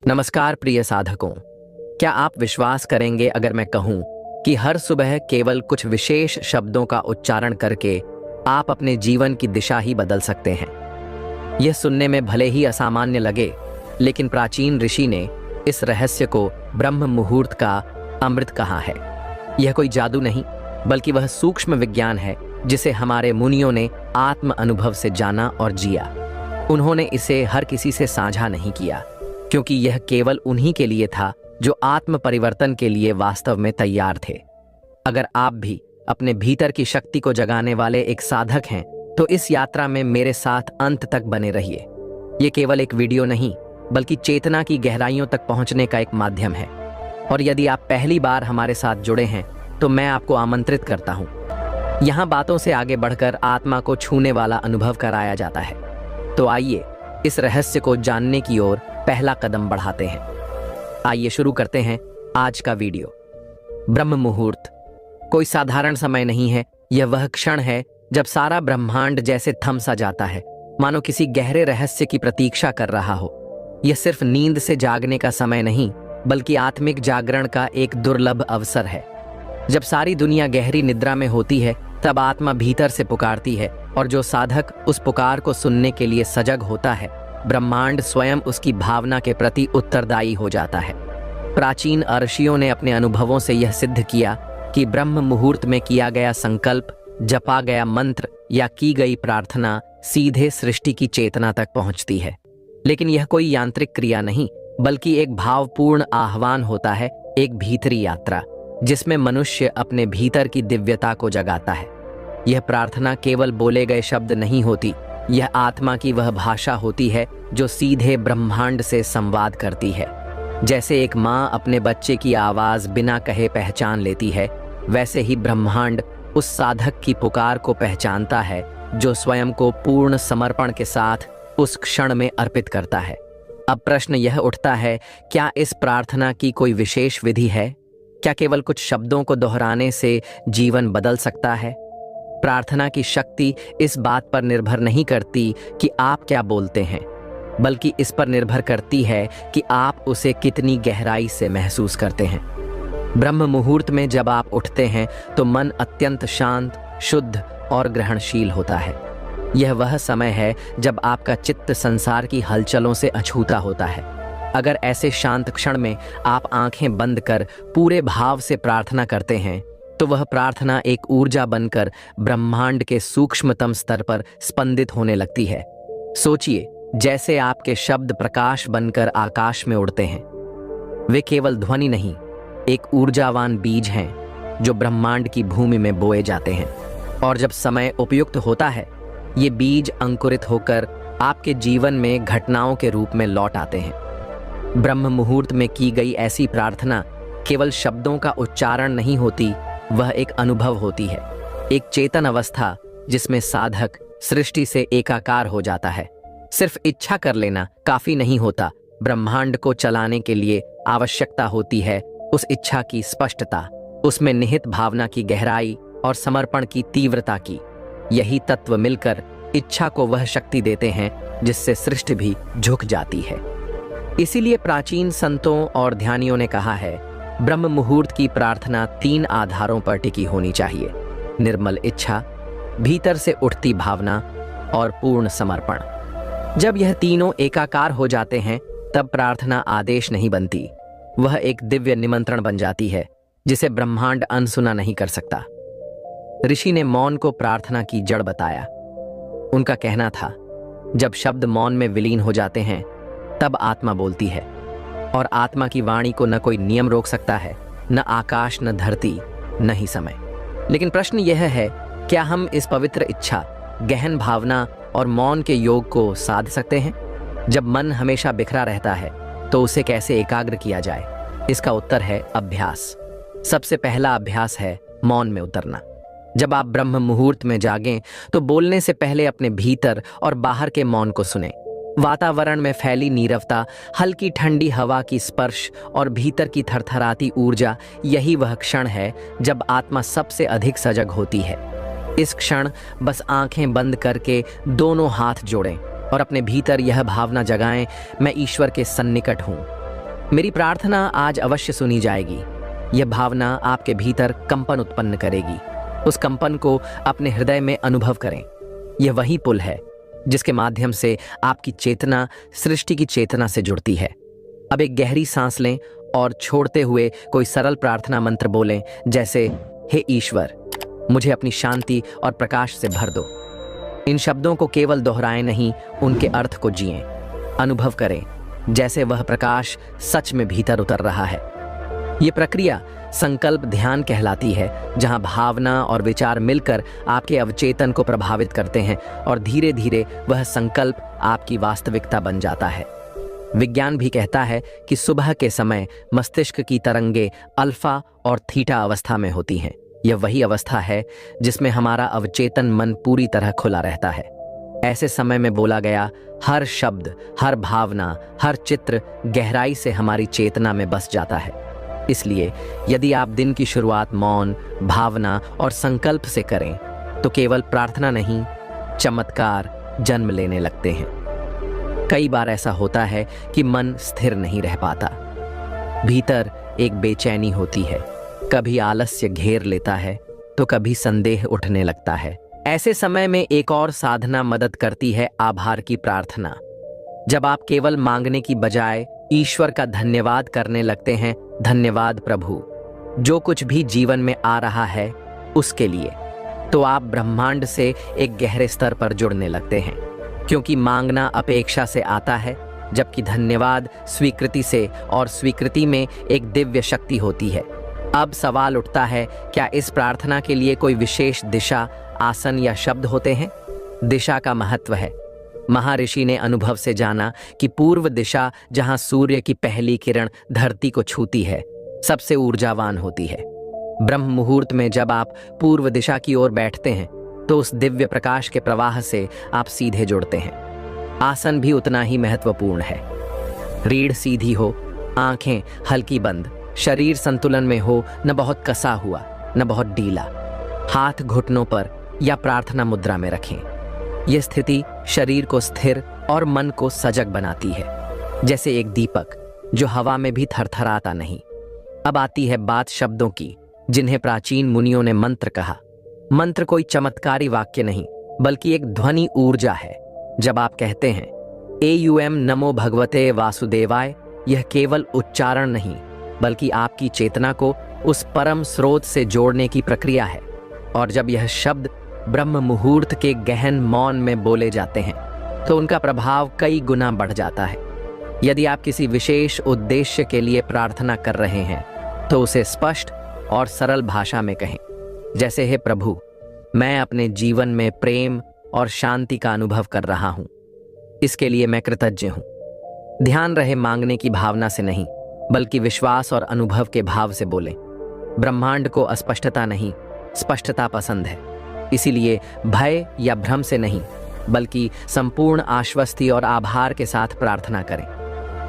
नमस्कार प्रिय साधकों, क्या आप विश्वास करेंगे अगर मैं कहूं कि हर सुबह केवल कुछ विशेष शब्दों का उच्चारण करके आप अपने जीवन की दिशा ही बदल सकते हैं। यह सुनने में भले ही असामान्य लगे, लेकिन प्राचीन ऋषि ने इस रहस्य को ब्रह्म मुहूर्त का अमृत कहा है। यह कोई जादू नहीं, बल्कि वह सूक्ष्म विज्ञान है जिसे हमारे मुनियों ने आत्म अनुभव से जाना और जिया। उन्होंने इसे हर किसी से साझा नहीं किया, क्योंकि यह केवल उन्हीं के लिए था जो आत्म परिवर्तन के लिए वास्तव में तैयार थे। अगर आप भी अपने भीतर की शक्ति को जगाने वाले एक साधक हैं, तो इस यात्रा में मेरे साथ अंत तक बने रहिए। ये केवल एक वीडियो नहीं, बल्कि चेतना की गहराइयों तक पहुंचने का एक माध्यम है। और यदि आप पहली बार हमारे साथ जुड़े हैं, तो मैं आपको आमंत्रित करता हूं। यहाँ बातों से आगे बढ़कर आत्मा को छूने वाला अनुभव कराया जाता है। तो आइए इस रहस्य को जानने की ओर पहला कदम बढ़ाते हैं। आइए शुरू करते हैं आज का वीडियो। ब्रह्म मुहूर्त कोई साधारण समय नहीं है। यह वह क्षण है जब सारा ब्रह्मांड जैसे थम सा जाता है, मानो किसी गहरे रहस्य की प्रतीक्षा कर रहा हो। यह सिर्फ नींद से जागने का समय नहीं, बल्कि आत्मिक जागरण का एक दुर्लभ अवसर है। जब सारी दुनिया गहरी निद्रा में होती है, तब आत्मा भीतर से पुकारती है, और जो साधक उस पुकार को सुनने के लिए सजग होता है, ब्रह्मांड स्वयं उसकी भावना के प्रति उत्तरदायी हो जाता है। प्राचीन ऋषियों ने अपने अनुभवों से यह सिद्ध किया कि ब्रह्म मुहूर्त में किया गया संकल्प, जपा गया मंत्र या की गई प्रार्थना सीधे सृष्टि की चेतना तक पहुंचती है। लेकिन यह कोई यांत्रिक क्रिया नहीं, बल्कि एक भावपूर्ण आह्वान होता है, एक भीतरी यात्रा जिसमें मनुष्य अपने भीतर की दिव्यता को जगाता है। यह प्रार्थना केवल बोले गए शब्द नहीं होती, यह आत्मा की वह भाषा होती है जो सीधे ब्रह्मांड से संवाद करती है। जैसे एक माँ अपने बच्चे की आवाज बिना कहे पहचान लेती है, वैसे ही ब्रह्मांड उस साधक की पुकार को पहचानता है जो स्वयं को पूर्ण समर्पण के साथ उस क्षण में अर्पित करता है। अब प्रश्न यह उठता है, क्या इस प्रार्थना की कोई विशेष विधि है? क्या केवल कुछ शब्दों को दोहराने से जीवन बदल सकता है? प्रार्थना की शक्ति इस बात पर निर्भर नहीं करती कि आप क्या बोलते हैं, बल्कि इस पर निर्भर करती है कि आप उसे कितनी गहराई से महसूस करते हैं। ब्रह्म मुहूर्त में जब आप उठते हैं, तो मन अत्यंत शांत, शुद्ध और ग्रहणशील होता है। यह वह समय है जब आपका चित्त संसार की हलचलों से अछूता होता है। अगर ऐसे शांत क्षण में आप आंखें बंद कर पूरे भाव से प्रार्थना करते हैं, तो वह प्रार्थना एक ऊर्जा बनकर ब्रह्मांड के सूक्ष्मतम स्तर पर स्पंदित होने लगती है। सोचिए, जैसे आपके शब्द प्रकाश बनकर आकाश में उड़ते हैं। वे केवल ध्वनि नहीं, एक ऊर्जावान बीज हैं जो ब्रह्मांड की भूमि में बोए जाते हैं। और जब समय उपयुक्त होता है, ये बीज अंकुरित होकर आपके जीवन में घटनाओं के रूप में लौट आते हैं। ब्रह्म मुहूर्त में की गई ऐसी प्रार्थना केवल शब्दों का उच्चारण नहीं होती, वह एक अनुभव होती है, एक चेतन अवस्था जिसमें साधक सृष्टि से एकाकार हो जाता है। सिर्फ इच्छा कर लेना काफी नहीं होता, ब्रह्मांड को चलाने के लिए आवश्यकता होती है उस इच्छा की स्पष्टता, उसमें निहित भावना की गहराई और समर्पण की तीव्रता की। यही तत्व मिलकर इच्छा को वह शक्ति देते हैं जिससे सृष्टि भी झुक जाती है। इसीलिए प्राचीन संतों और ध्यानियों ने कहा है, ब्रह्म मुहूर्त की प्रार्थना 3 आधारों पर टिकी होनी चाहिए: निर्मल इच्छा, भीतर से उठती भावना और पूर्ण समर्पण। जब यह तीनों एकाकार हो जाते हैं, तब प्रार्थना आदेश नहीं बनती, वह एक दिव्य निमंत्रण बन जाती है जिसे ब्रह्मांड अनसुना नहीं कर सकता। ऋषि ने मौन को प्रार्थना की जड़ बताया। उनका कहना था, जब शब्द मौन में विलीन हो जाते हैं, तब आत्मा बोलती है। और आत्मा की वाणी को न कोई नियम रोक सकता है, न आकाश, न धरती, न ही समय। लेकिन प्रश्न यह है, क्या हम इस पवित्र इच्छा, गहन भावना और मौन के योग को साध सकते हैं? जब मन हमेशा बिखरा रहता है, तो उसे कैसे एकाग्र किया जाए? इसका उत्तर है अभ्यास। सबसे पहला अभ्यास है मौन में उतरना। जब आप ब्रह्म मुहूर्त में जागें, तो बोलने से पहले अपने भीतर और बाहर के मौन को सुनें। वातावरण में फैली नीरवता, हल्की ठंडी हवा की स्पर्श और भीतर की थरथराती ऊर्जा, यही वह क्षण है जब आत्मा सबसे अधिक सजग होती है। इस क्षण बस आंखें बंद करके दोनों हाथ जोड़ें और अपने भीतर यह भावना जगाएं, मैं ईश्वर के सन्निकट हूँ। मेरी प्रार्थना आज अवश्य सुनी जाएगी। यह भावना आपके भीतर कंपन उत्पन्न करेगी। उस कंपन को अपने हृदय में अनुभव करें। यह वही पुल है जिसके माध्यम से आपकी चेतना सृष्टि की चेतना से जुड़ती है। अब एक गहरी सांस लें और छोड़ते हुए कोई सरल प्रार्थना मंत्र बोलें, जैसे हे ईश्वर, मुझे अपनी शांति और प्रकाश से भर दो। इन शब्दों को केवल दोहराएं नहीं, उनके अर्थ को जिएं। अनुभव करें जैसे वह प्रकाश सच में भीतर उतर रहा है। ये प्रक्रिया संकल्प ध्यान कहलाती है, जहां भावना और विचार मिलकर आपके अवचेतन को प्रभावित करते हैं और धीरे धीरे वह संकल्प आपकी वास्तविकता बन जाता है। विज्ञान भी कहता है कि सुबह के समय मस्तिष्क की तरंगे अल्फा और थीटा अवस्था में होती हैं। यह वही अवस्था है जिसमें हमारा अवचेतन मन पूरी तरह खुला रहता है। ऐसे समय में बोला गया हर शब्द, हर भावना, हर चित्र गहराई से हमारी चेतना में बस जाता है। इसलिए यदि आप दिन की शुरुआत मौन, भावना और संकल्प से करें तो केवल प्रार्थना नहीं, चमत्कार जन्म लेने लगते हैं। कई बार ऐसा होता है कि मन स्थिर नहीं रह पाता। भीतर एक बेचैनी होती है, कभी आलस्य घेर लेता है तो कभी संदेह उठने लगता है। ऐसे समय में एक और साधना मदद करती है, आभार की प्रार्थना। जब आप केवल मांगने की बजाय ईश्वर का धन्यवाद करने लगते हैं, धन्यवाद प्रभु, जो कुछ भी जीवन में आ रहा है उसके लिए, तो आप ब्रह्मांड से एक गहरे स्तर पर जुड़ने लगते हैं। क्योंकि मांगना अपेक्षा से आता है, जबकि धन्यवाद स्वीकृति से, और स्वीकृति में एक दिव्य शक्ति होती है। अब सवाल उठता है, क्या इस प्रार्थना के लिए कोई विशेष दिशा, आसन या शब्द होते हैं? दिशा का महत्व है। महर्षि ने अनुभव से जाना कि पूर्व दिशा, जहां सूर्य की पहली किरण धरती को छूती है, सबसे ऊर्जावान होती है। ब्रह्म मुहूर्त में जब आप पूर्व दिशा की ओर बैठते हैं तो उस दिव्य प्रकाश के प्रवाह से आप सीधे जुड़ते हैं। आसन भी उतना ही महत्वपूर्ण है। रीढ़ सीधी हो, आंखें हल्की बंद, शरीर संतुलन में हो, न बहुत कसा हुआ न बहुत ढीला। हाथ घुटनों पर या प्रार्थना मुद्रा में रखें। यह स्थिति शरीर को स्थिर और मन को सजग बनाती है, जैसे एक दीपक जो हवा में भी थरथराता नहीं। अब आती है बात शब्दों की, जिन्हें प्राचीन मुनियों ने मंत्र कहा। मंत्र कोई चमत्कारी वाक्य नहीं, बल्कि एक ध्वनि ऊर्जा है। जब आप कहते हैं एयुएम नमो भगवते वासुदेवाय, यह केवल उच्चारण नहीं, बल्कि आपकी चेतना को उस परम स्रोत से जोड़ने की प्रक्रिया है। और जब यह शब्द ब्रह्म मुहूर्त के गहन मौन में बोले जाते हैं तो उनका प्रभाव कई गुना बढ़ जाता है। यदि आप किसी विशेष उद्देश्य के लिए प्रार्थना कर रहे हैं तो उसे स्पष्ट और सरल भाषा में कहें, जैसे हे प्रभु, मैं अपने जीवन में प्रेम और शांति का अनुभव कर रहा हूं, इसके लिए मैं कृतज्ञ हूं। ध्यान रहे मांगने की भावना से नहीं, बल्कि विश्वास और अनुभव के भाव से बोलें। ब्रह्मांड को अस्पष्टता नहीं, स्पष्टता पसंद है। इसीलिए भय या भ्रम से नहीं, बल्कि संपूर्ण आश्वस्ति और आभार के साथ प्रार्थना करें।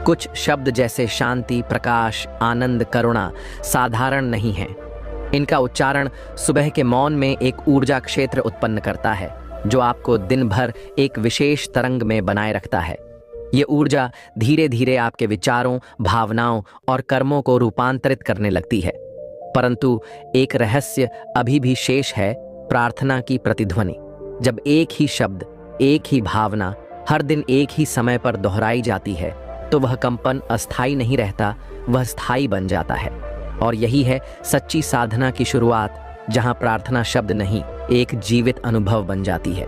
कुछ शब्द जैसे शांति, प्रकाश, आनंद, करुणा साधारण नहीं हैं। इनका उच्चारण सुबह के मौन में एक ऊर्जा क्षेत्र उत्पन्न करता है, जो आपको दिन भर एक विशेष तरंग में बनाए रखता है। ये ऊर्जा धीरे धीरे आपके विचारों, भावनाओं और कर्मों को रूपांतरित करने लगती है। परंतु एक रहस्य अभी भी शेष है, प्रार्थना की प्रतिध्वनि। जब एक ही शब्द, एक ही भावना हर दिन एक ही समय पर दोहराई जाती है तो वह कंपन अस्थायी नहीं रहता, वह स्थायी बन जाता है। और यही है सच्ची साधना की शुरुआत, जहां प्रार्थना शब्द नहीं, एक जीवित अनुभव बन जाती है।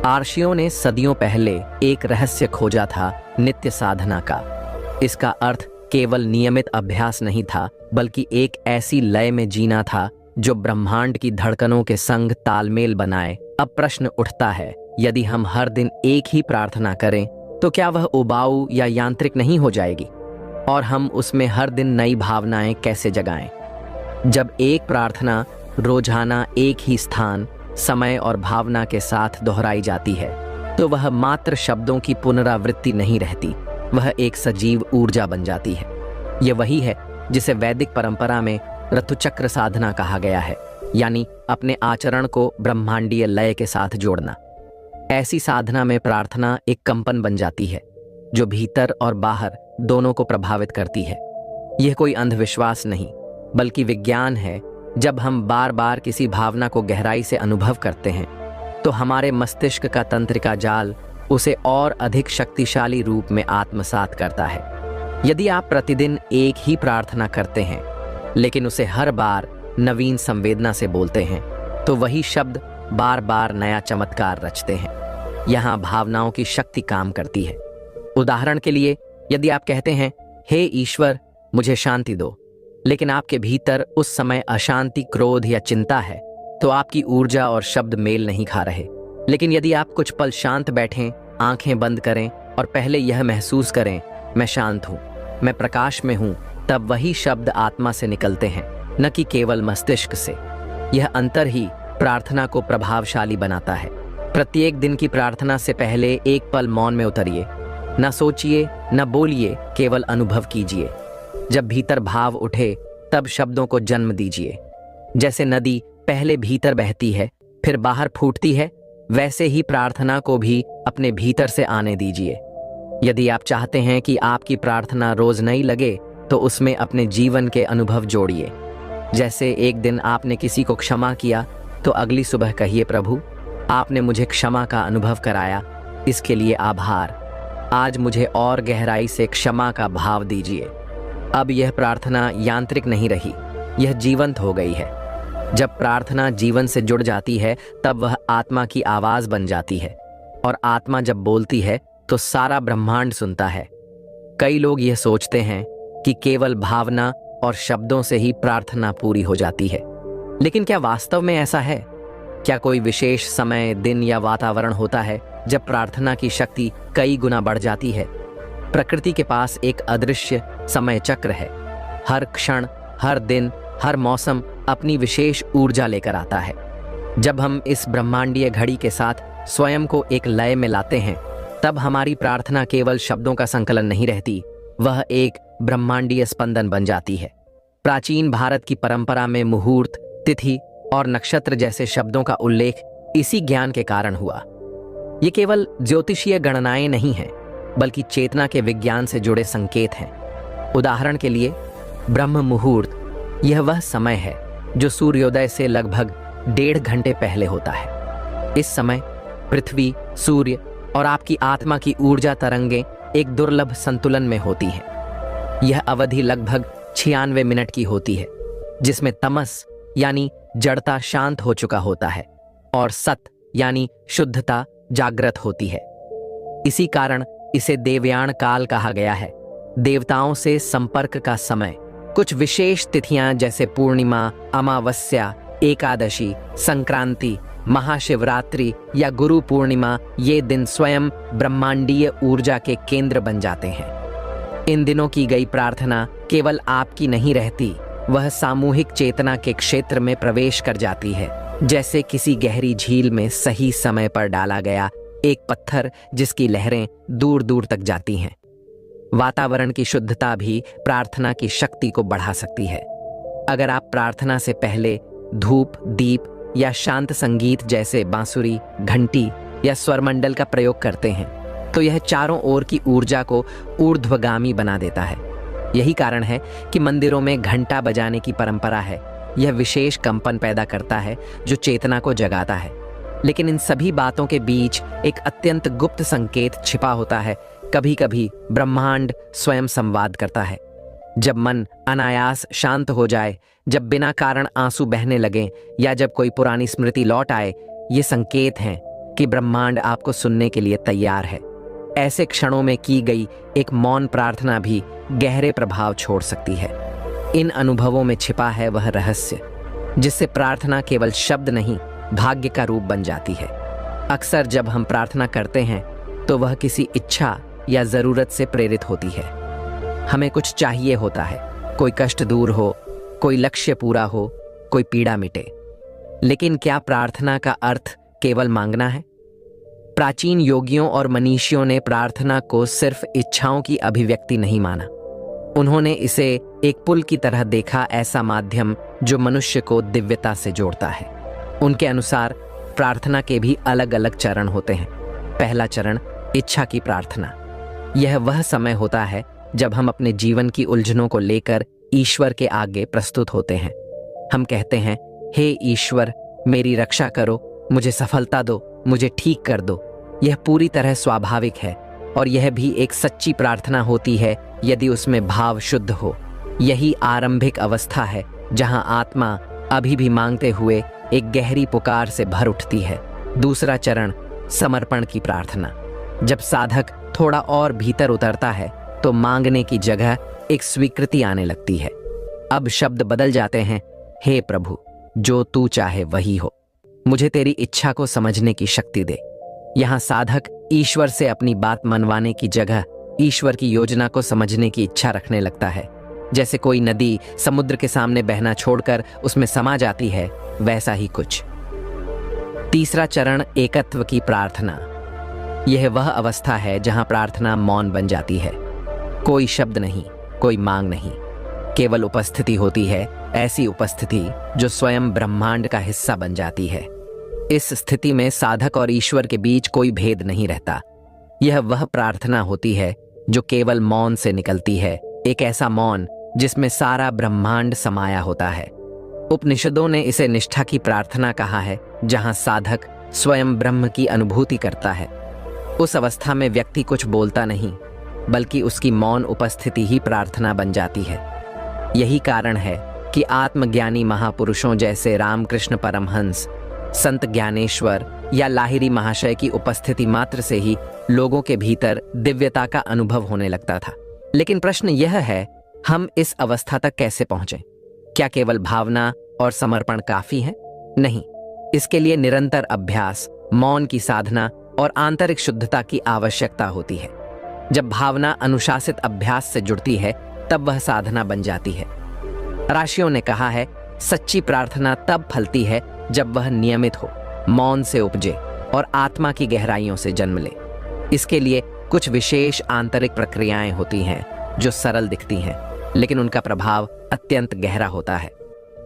आर्षियों ने सदियों पहले एक रहस्य खोजा था, नित्य साधना का। इसका अर्थ केवल नियमित अभ्यास नहीं था, बल्कि एक ऐसी लय में जीना था जो ब्रह्मांड की धड़कनों के संग तालमेल बनाए। अब प्रश्न उठता है, यदि हम हर दिन एक ही प्रार्थना करें तो क्या वह उबाऊ या यांत्रिक नहीं हो जाएगी? और हम उसमें हर दिन नई भावनाएं कैसे जगाएं? जब एक प्रार्थना रोजाना एक ही स्थान, समय और भावना के साथ दोहराई जाती है तो वह मात्र शब्दों की पुनरावृत्ति नहीं रहती, वह एक सजीव ऊर्जा बन जाती है। यह वही है जिसे वैदिक परंपरा में ऋतुचक्र साधना कहा गया है, यानी अपने आचरण को ब्रह्मांडीय लय के साथ जोड़ना। ऐसी साधना में प्रार्थना एक कंपन बन जाती है, जो भीतर और बाहर दोनों को प्रभावित करती है। यह कोई अंधविश्वास नहीं, बल्कि विज्ञान है। जब हम बार बार किसी भावना को गहराई से अनुभव करते हैं तो हमारे मस्तिष्क का तंत्रिका जाल उसे और अधिक शक्तिशाली रूप में आत्मसात करता है। यदि आप प्रतिदिन एक ही प्रार्थना करते हैं लेकिन उसे हर बार नवीन संवेदना से बोलते हैं तो वही शब्द बार बार नया चमत्कार रचते हैं। यहाँ भावनाओं की शक्ति काम करती है। उदाहरण के लिए, यदि आप कहते हैं, हे ईश्वर मुझे शांति दो, लेकिन आपके भीतर उस समय अशांति, क्रोध या चिंता है, तो आपकी ऊर्जा और शब्द मेल नहीं खा रहे। लेकिन यदि आप कुछ पल शांत बैठें, आंखें बंद करें और पहले यह महसूस करें, मैं शांत हूँ, मैं प्रकाश में हूँ, तब वही शब्द आत्मा से निकलते हैं, न कि केवल मस्तिष्क से। यह अंतर ही प्रार्थना को प्रभावशाली बनाता है। प्रत्येक दिन की प्रार्थना से पहले एक पल मौन में उतरिए। न सोचिए, न बोलिए, केवल अनुभव कीजिए। जब भीतर भाव उठे तब शब्दों को जन्म दीजिए। जैसे नदी पहले भीतर बहती है फिर बाहर फूटती है, वैसे ही प्रार्थना को भी अपने भीतर से आने दीजिए। यदि आप चाहते हैं कि आपकी प्रार्थना रोज नई लगे तो उसमें अपने जीवन के अनुभव जोड़िए। जैसे एक दिन आपने किसी को क्षमा किया तो अगली सुबह कहिए, प्रभु आपने मुझे क्षमा का अनुभव कराया, इसके लिए आभार। आज मुझे और गहराई से क्षमा का भाव दीजिए। अब यह प्रार्थना यांत्रिक नहीं रही, यह जीवंत हो गई है। जब प्रार्थना जीवन से जुड़ जाती है तब वह आत्मा की आवाज बन जाती है, और आत्मा जब बोलती है तो सारा ब्रह्मांड सुनता है। कई लोग यह सोचते हैं कि केवल भावना और शब्दों से ही प्रार्थना पूरी हो जाती है, लेकिन क्या वास्तव में ऐसा है? क्या कोई विशेष समय, दिन या वातावरण होता है जब प्रार्थना की शक्ति कई गुना बढ़ जाती है? प्रकृति के पास एक अदृश्य समय चक्र है। हर क्षण, हर दिन, हर मौसम अपनी विशेष ऊर्जा लेकर आता है। जब हम इस ब्रह्मांडीय घड़ी के साथ स्वयं को एक लय में लाते हैं, तब हमारी प्रार्थना केवल शब्दों का संकलन नहीं रहती, वह एक ब्रह्मांडीय स्पंदन बन जाती है। प्राचीन भारत की परंपरा में मुहूर्त, तिथि और नक्षत्र जैसे शब्दों का उल्लेख इसी ज्ञान के कारण हुआ। ये केवल ज्योतिषीय गणनाएं नहीं हैं, बल्कि चेतना के विज्ञान से जुड़े संकेत हैं। उदाहरण के लिए, ब्रह्म मुहूर्त, यह वह समय है जो सूर्योदय से लगभग 1.5 घंटे पहले होता है। इस समय पृथ्वी, सूर्य और आपकी आत्मा की ऊर्जा तरंगें एक दुर्लभ संतुलन में होती हैं। यह अवधि लगभग 96 मिनट की होती है, जिसमें तमस यानी जड़ता शांत हो चुका होता है और सत यानी शुद्धता जागृत होती है। इसी कारण इसे देवयान काल कहा गया है, देवताओं से संपर्क का समय। कुछ विशेष तिथियां जैसे पूर्णिमा, अमावस्या, एकादशी, संक्रांति, महाशिवरात्रि या गुरु पूर्णिमा, ये दिन स्वयं ब्रह्मांडीय ऊर्जा के केंद्र बन जाते हैं। इन दिनों की गई प्रार्थना केवल आपकी नहीं रहती, वह सामूहिक चेतना के क्षेत्र में प्रवेश कर जाती है, जैसे किसी गहरी झील में सही समय पर डाला गया एक पत्थर जिसकी लहरें दूर दूर तक जाती हैं। वातावरण की शुद्धता भी प्रार्थना की शक्ति को बढ़ा सकती है। अगर आप प्रार्थना से पहले धूप, दीप या शांत संगीत जैसे बांसुरी, घंटी या स्वरमंडल का प्रयोग करते हैं तो यह चारों ओर की ऊर्जा को ऊर्ध्वगामी बना देता है। यही कारण है कि मंदिरों में घंटा बजाने की परंपरा है। यह विशेष कंपन पैदा करता है जो चेतना को जगाता है। लेकिन इन सभी बातों के बीच एक अत्यंत गुप्त संकेत छिपा होता है। कभी कभी ब्रह्मांड स्वयं संवाद करता है। जब मन अनायास शांत हो जाए, जब बिना कारण आंसू बहने लगें या जब कोई पुरानी स्मृति लौट आए, ये संकेत हैं कि ब्रह्मांड आपको सुनने के लिए तैयार है। ऐसे क्षणों में की गई एक मौन प्रार्थना भी गहरे प्रभाव छोड़ सकती है। इन अनुभवों में छिपा है वह रहस्य जिससे प्रार्थना केवल शब्द नहीं, भाग्य का रूप बन जाती है। अक्सर जब हम प्रार्थना करते हैं तो वह किसी इच्छा या जरूरत से प्रेरित होती है। हमें कुछ चाहिए होता है, कोई कष्ट दूर हो, कोई लक्ष्य पूरा हो, कोई पीड़ा मिटे। लेकिन क्या प्रार्थना का अर्थ केवल मांगना है? प्राचीन योगियों और मनीषियों ने प्रार्थना को सिर्फ इच्छाओं की अभिव्यक्ति नहीं माना। उन्होंने इसे एक पुल की तरह देखा, ऐसा माध्यम जो मनुष्य को दिव्यता से जोड़ता है। उनके अनुसार प्रार्थना के भी अलग अलग चरण होते हैं। पहला चरण, इच्छा की प्रार्थना। यह वह समय होता है जब हम अपने जीवन की उलझनों को लेकर ईश्वर के आगे प्रस्तुत होते हैं। हम कहते हैं, हे ईश्वर, मेरी रक्षा करो, मुझे सफलता दो, मुझे ठीक कर दो। यह पूरी तरह स्वाभाविक है और यह भी एक सच्ची प्रार्थना होती है यदि उसमें भाव शुद्ध हो। यही आरंभिक अवस्था है जहां आत्मा अभी भी मांगते हुए एक गहरी पुकार से भर उठती है। दूसरा चरण, समर्पण की प्रार्थना। जब साधक थोड़ा और भीतर उतरता है तो मांगने की जगह एक स्वीकृति आने लगती है। अब शब्द बदल जाते हैं, हे प्रभु, जो तू चाहे वही हो, मुझे तेरी इच्छा को समझने की शक्ति दे। यहाँ साधक ईश्वर से अपनी बात मनवाने की जगह ईश्वर की योजना को समझने की इच्छा रखने लगता है। जैसे कोई नदी समुद्र के सामने बहना छोड़कर उसमें समा जाती है, वैसा ही कुछ। तीसरा चरण, एकत्व की प्रार्थना। यह वह अवस्था है जहां प्रार्थना मौन बन जाती है। कोई शब्द नहीं, कोई मांग नहीं, केवल उपस्थिति होती है, ऐसी उपस्थिति जो स्वयं ब्रह्मांड का हिस्सा बन जाती है। इस स्थिति में साधक और ईश्वर के बीच कोई भेद नहीं रहता। यह वह प्रार्थना होती है जो केवल मौन से निकलती है, एक ऐसा मौन जिसमें सारा ब्रह्मांड समाया होता है। उपनिषदों ने इसे निष्ठा की प्रार्थना कहा है, जहां साधक स्वयं ब्रह्म की अनुभूति करता है। उस अवस्था में व्यक्ति कुछ बोलता नहीं, बल्कि उसकी मौन उपस्थिति ही प्रार्थना बन जाती है। यही कारण है कि आत्मज्ञानी महापुरुषों जैसे रामकृष्ण परमहंस, संत ज्ञानेश्वर या लाहिरी महाशय की उपस्थिति मात्र से ही लोगों के भीतर दिव्यता का अनुभव होने लगता था। लेकिन प्रश्न यह है, हम इस अवस्था तक कैसे पहुंचे? क्या केवल भावना और समर्पण काफी है? नहीं, इसके लिए निरंतर अभ्यास, मौन की साधना और आंतरिक शुद्धता की आवश्यकता होती है। जब भावना अनुशासित अभ्यास से जुड़ती है, तब वह साधना बन जाती है। राशियों ने कहा है, सच्ची प्रार्थना तब फलती है जब वह नियमित हो, मौन से उपजे और आत्मा की गहराइयों से जन्म ले। इसके लिए कुछ विशेष आंतरिक प्रक्रियाएं होती हैं जो सरल दिखती हैं, लेकिन उनका प्रभाव अत्यंत गहरा होता है।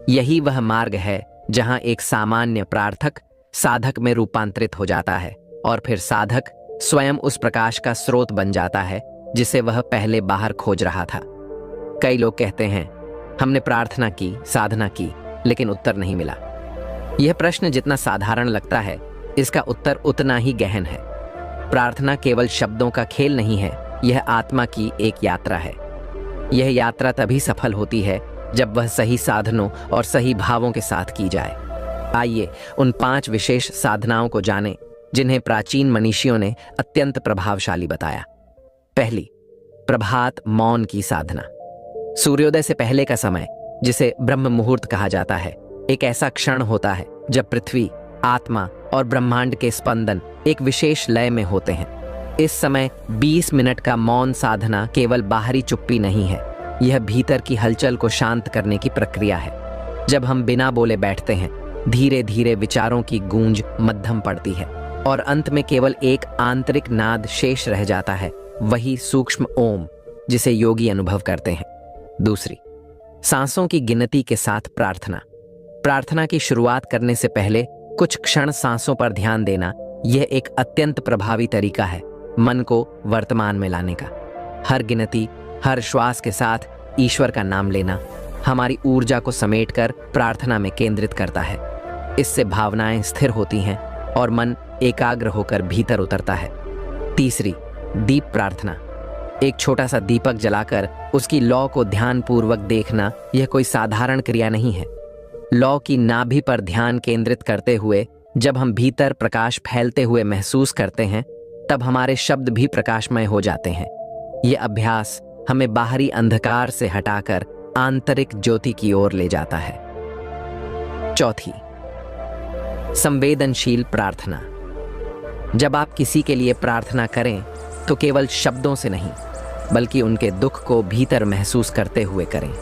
यही वह मार्ग है जहां एक सामान्य प्रार्थक साधक में रूपांतरित हो जाता है और फिर साधक स्वयं उस प्रकाश का स्रोत बन जाता है जिसे वह पहले बाहर खोज रहा था। कई लोग कहते हैं, हमने प्रार्थना की, साधना की, लेकिन उत्तर नहीं मिला। यह प्रश्न जितना साधारण लगता है, इसका उत्तर उतना ही गहन है। प्रार्थना केवल शब्दों का खेल नहीं है, यह आत्मा की एक यात्रा है। यह यात्रा तभी सफल होती है जब वह सही साधनों और सही भावों के साथ की जाए। आइए उन 5 विशेष साधनाओं को जानें जिन्हें प्राचीन मनीषियों ने अत्यंत प्रभावशाली बताया। पहली, प्रभात मौन की साधना। सूर्योदय से पहले का समय, जिसे ब्रह्म मुहूर्त कहा जाता है, एक ऐसा क्षण होता है जब पृथ्वी, आत्मा और ब्रह्मांड के स्पंदन एक विशेष लय में होते हैं। इस समय 20 मिनट का मौन साधना केवल बाहरी चुप्पी नहीं है, यह भीतर की हलचल को शांत करने की प्रक्रिया है। जब हम बिना बोले बैठते हैं, धीरे धीरे विचारों की गूंज मध्यम पड़ती है और अंत में केवल एक आंतरिक नाद शेष रह जाता है, वही सूक्ष्म ओम, जिसे योगी अनुभव करते हैं। दूसरी, सांसों की गिनती के साथ प्रार्थना। प्रार्थना की शुरुआत करने से पहले कुछ क्षण सांसों पर ध्यान देना, यह एक अत्यंत प्रभावी तरीका है मन को वर्तमान में लाने का। हर गिनती, हर श्वास के साथ ईश्वर का नाम लेना हमारी ऊर्जा को समेटकर प्रार्थना में केंद्रित करता है। इससे भावनाएं स्थिर होती हैं और मन एकाग्र होकर भीतर उतरता है। तीसरी, दीप प्रार्थना। एक छोटा सा दीपक जलाकर उसकी लौ को ध्यानपूर्वक देखना, यह कोई साधारण क्रिया नहीं है। लौ की नाभि पर ध्यान केंद्रित करते हुए जब हम भीतर प्रकाश फैलते हुए महसूस करते हैं, तब हमारे शब्द भी प्रकाशमय हो जाते हैं। यह अभ्यास हमें बाहरी अंधकार से हटाकर आंतरिक ज्योति की ओर ले जाता है। चौथी, संवेदनशील प्रार्थना। जब आप किसी के लिए प्रार्थना करें तो केवल शब्दों से नहीं, बल्कि उनके दुख को भीतर महसूस करते हुए करें।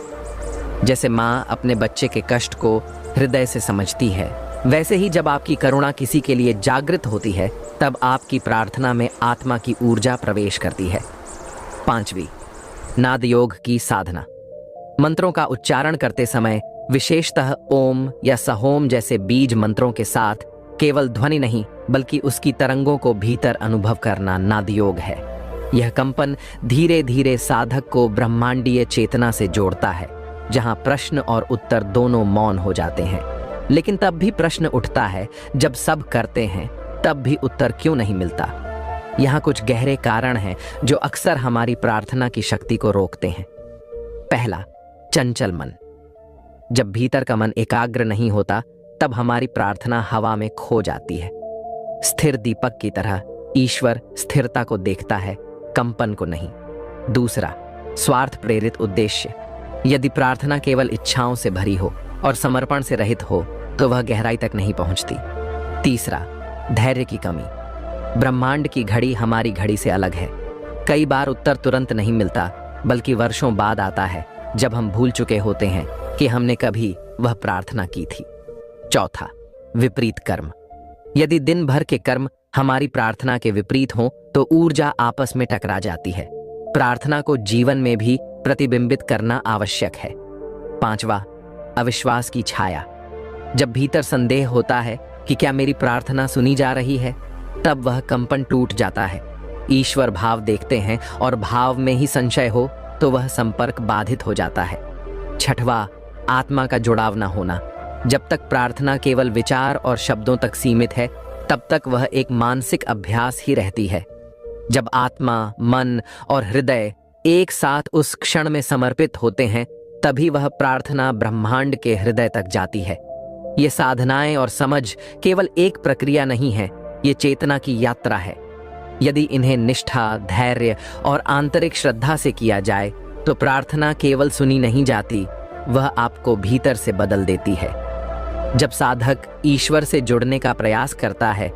जैसे माँ अपने बच्चे के कष्ट को हृदय से समझती है, वैसे ही जब आपकी करुणा किसी के लिए जागृत होती है, तब आपकी प्रार्थना में आत्मा की ऊर्जा प्रवेश करती है। पांचवी, नाद योग की साधना। मंत्रों का उच्चारण करते समय विशेषतः ओम या सहोम जैसे बीज मंत्रों के साथ केवल ध्वनि नहीं, बल्कि उसकी तरंगों को भीतर अनुभव करना नाद योग है। यह कंपन धीरे धीरे साधक को ब्रह्मांडीय चेतना से जोड़ता है, जहां प्रश्न और उत्तर दोनों मौन हो जाते हैं। लेकिन तब भी प्रश्न उठता है, जब सब करते हैं तब भी उत्तर क्यों नहीं मिलता? यहाँ कुछ गहरे कारण हैं जो अक्सर हमारी प्रार्थना की शक्ति को रोकते हैं। पहला, चंचल मन। जब भीतर का मन एकाग्र नहीं होता, तब हमारी प्रार्थना हवा में खो जाती है। स्थिर दीपक की तरह ईश्वर स्थिरता को देखता है, कंपन को नहीं। दूसरा, स्वार्थ प्रेरित उद्देश्य। यदि प्रार्थना केवल इच्छाओं से भरी हो और समर्पण से रहित हो, तो वह गहराई तक नहीं पहुंचती। तीसरा, धैर्य की कमी। ब्रह्मांड की घड़ी हमारी घड़ी से अलग है। कई बार उत्तर तुरंत नहीं मिलता, बल्कि वर्षों बाद आता है, जब हम भूल चुके होते हैं कि हमने कभी वह प्रार्थना की थी। चौथा, विपरीत कर्म। यदि दिन भर के कर्म हमारी प्रार्थना के विपरीत हों, तो ऊर्जा आपस में टकरा जाती है। प्रार्थना को जीवन में भी प्रतिबिंबित करना आवश्यक है। पांचवा, अविश्वास की छाया। जब भीतर संदेह होता है कि क्या मेरी प्रार्थना सुनी जा रही है, तब वह कंपन टूट जाता है। ईश्वर भाव देखते हैं और भाव में ही संशय हो तो वह संपर्क बाधित हो जाता है। छठवां, आत्मा का जुड़ाव न होना। जब तक प्रार्थना केवल विचार और शब्दों तक सीमित है, तब तक वह एक मानसिक अभ्यास ही रहती है। जब आत्मा, मन और हृदय एक साथ उस क्षण में समर्पित होते हैं, तभी वह प्रार्थना ब्रह्मांड के हृदय तक जाती है। ये साधनाएं और समझ केवल एक प्रक्रिया नहीं है, ये चेतना की यात्रा है। यदि इन्हें निष्ठा, धैर्य और आंतरिक श्रद्धा से किया जाए, तो प्रार्थना केवल सुनी नहीं जाती, वह आपको भीतर से बदल देती है। जब साधक ईश्वर से जुड़ने का प्रयास करता है,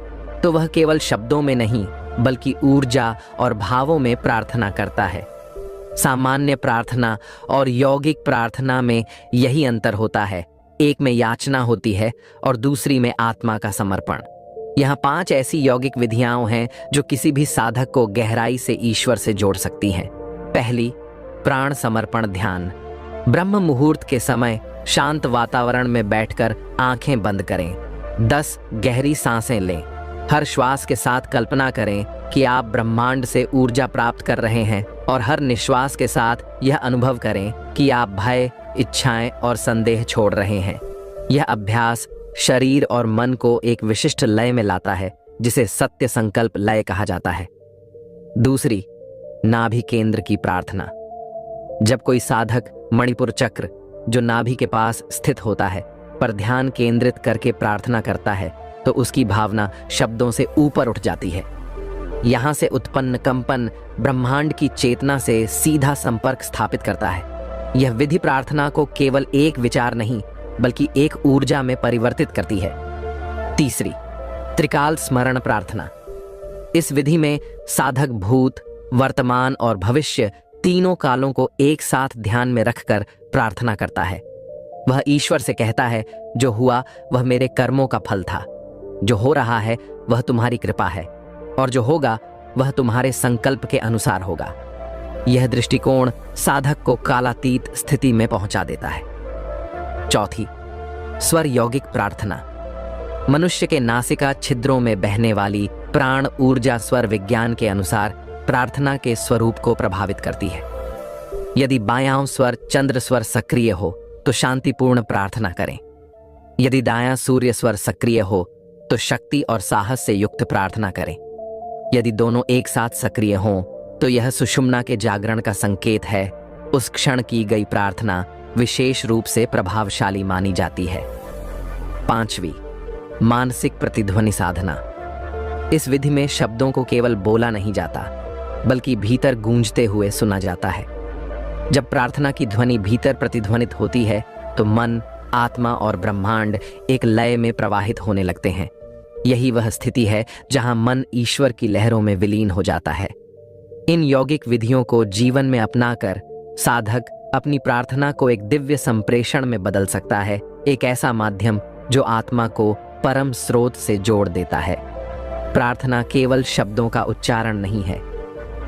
तो वह केवल शब्दों में नहीं, बल्कि ऊर्जा और भावों में प्रार्थना करता है। सामान्य प्रार्थना और यौगिक प्रार्थना में यही अंतर होता है। एक में याचना होती है और दूसरी में आत्मा का समर्पण। यहाँ 5 ऐसी यौगिक विधियां हैं जो किसी भी साधक को गहराई से ईश्वर से जोड़ सकती हैं। पहली, प्राण समर्पण ध्यान। ब्रह्म मुहूर्त के समय शांत वातावरण में बैठकर आंखें बंद करें। 10 गहरी सांसें लें। हर श्वास के साथ कल्पना करें कि आप ब्रह्मांड से ऊर्जा प्राप्त कर रहे हैं, और हर निश्वास के साथ यह अनुभव करें कि आप भय, इच्छाएं और संदेह छोड़ रहे हैं। यह अभ्यास शरीर और मन को एक विशिष्ट लय में लाता है, जिसे सत्य संकल्प लय कहा जाता है। दूसरी, नाभि केंद्र की प्रार्थना। जब कोई साधक मणिपुर चक्र, जो नाभि के पास स्थित होता है, पर ध्यान केंद्रित करके प्रार्थना करता है, तो उसकी भावना शब्दों से ऊपर उठ जाती है। यहां से उत्पन्न कंपन ब्रह्मांड की चेतना से सीधा संपर्क स्थापित करता है। यह विधि प्रार्थना को केवल एक विचार नहीं, बल्कि एक ऊर्जा में परिवर्तित करती है। तीसरी, त्रिकाल स्मरण प्रार्थना। इस विधि में साधक भूत, वर्तमान और भविष्य तीनों कालों को एक साथ ध्यान में रखकर प्रार्थना करता है। वह ईश्वर से कहता है, जो हुआ वह मेरे कर्मों का फल था, जो हो रहा है वह तुम्हारी कृपा है, और जो होगा वह तुम्हारे संकल्प के अनुसार होगा। यह दृष्टिकोण साधक को कालातीत स्थिति में पहुंचा देता है। चौथी, स्वर यौगिक प्रार्थना। मनुष्य के नासिका छिद्रों में बहने वाली प्राण ऊर्जा स्वर विज्ञान के अनुसार प्रार्थना के स्वरूप को प्रभावित करती है। यदि बायां स्वर चंद्र स्वर सक्रिय हो तो शांतिपूर्ण प्रार्थना करें। यदि दायां सूर्य स्वर सक्रिय हो तो शक्ति और साहस से युक्त प्रार्थना करें। यदि दोनों एक साथ सक्रिय हों तो यह सुषुम्ना के जागरण का संकेत है। उस क्षण की गई प्रार्थना विशेष रूप से प्रभावशाली मानी जाती है। पांचवी, मानसिक प्रतिध्वनि साधना। इस विधि में शब्दों को केवल बोला नहीं जाता, बल्कि भीतर गूंजते हुए सुना जाता है। जब प्रार्थना की ध्वनि भीतर प्रतिध्वनित होती है, तो मन, आत्मा और ब्रह्मांड एक लय में प्रवाहित होने लगते हैं। यही वह स्थिति है जहां मन ईश्वर की लहरों में विलीन हो जाता है। इन यौगिक विधियों को जीवन में अपनाकर साधक अपनी प्रार्थना को एक दिव्य संप्रेषण में बदल सकता है, एक ऐसा माध्यम जो आत्मा को परम स्रोत से जोड़ देता है। प्रार्थना केवल शब्दों का उच्चारण नहीं है,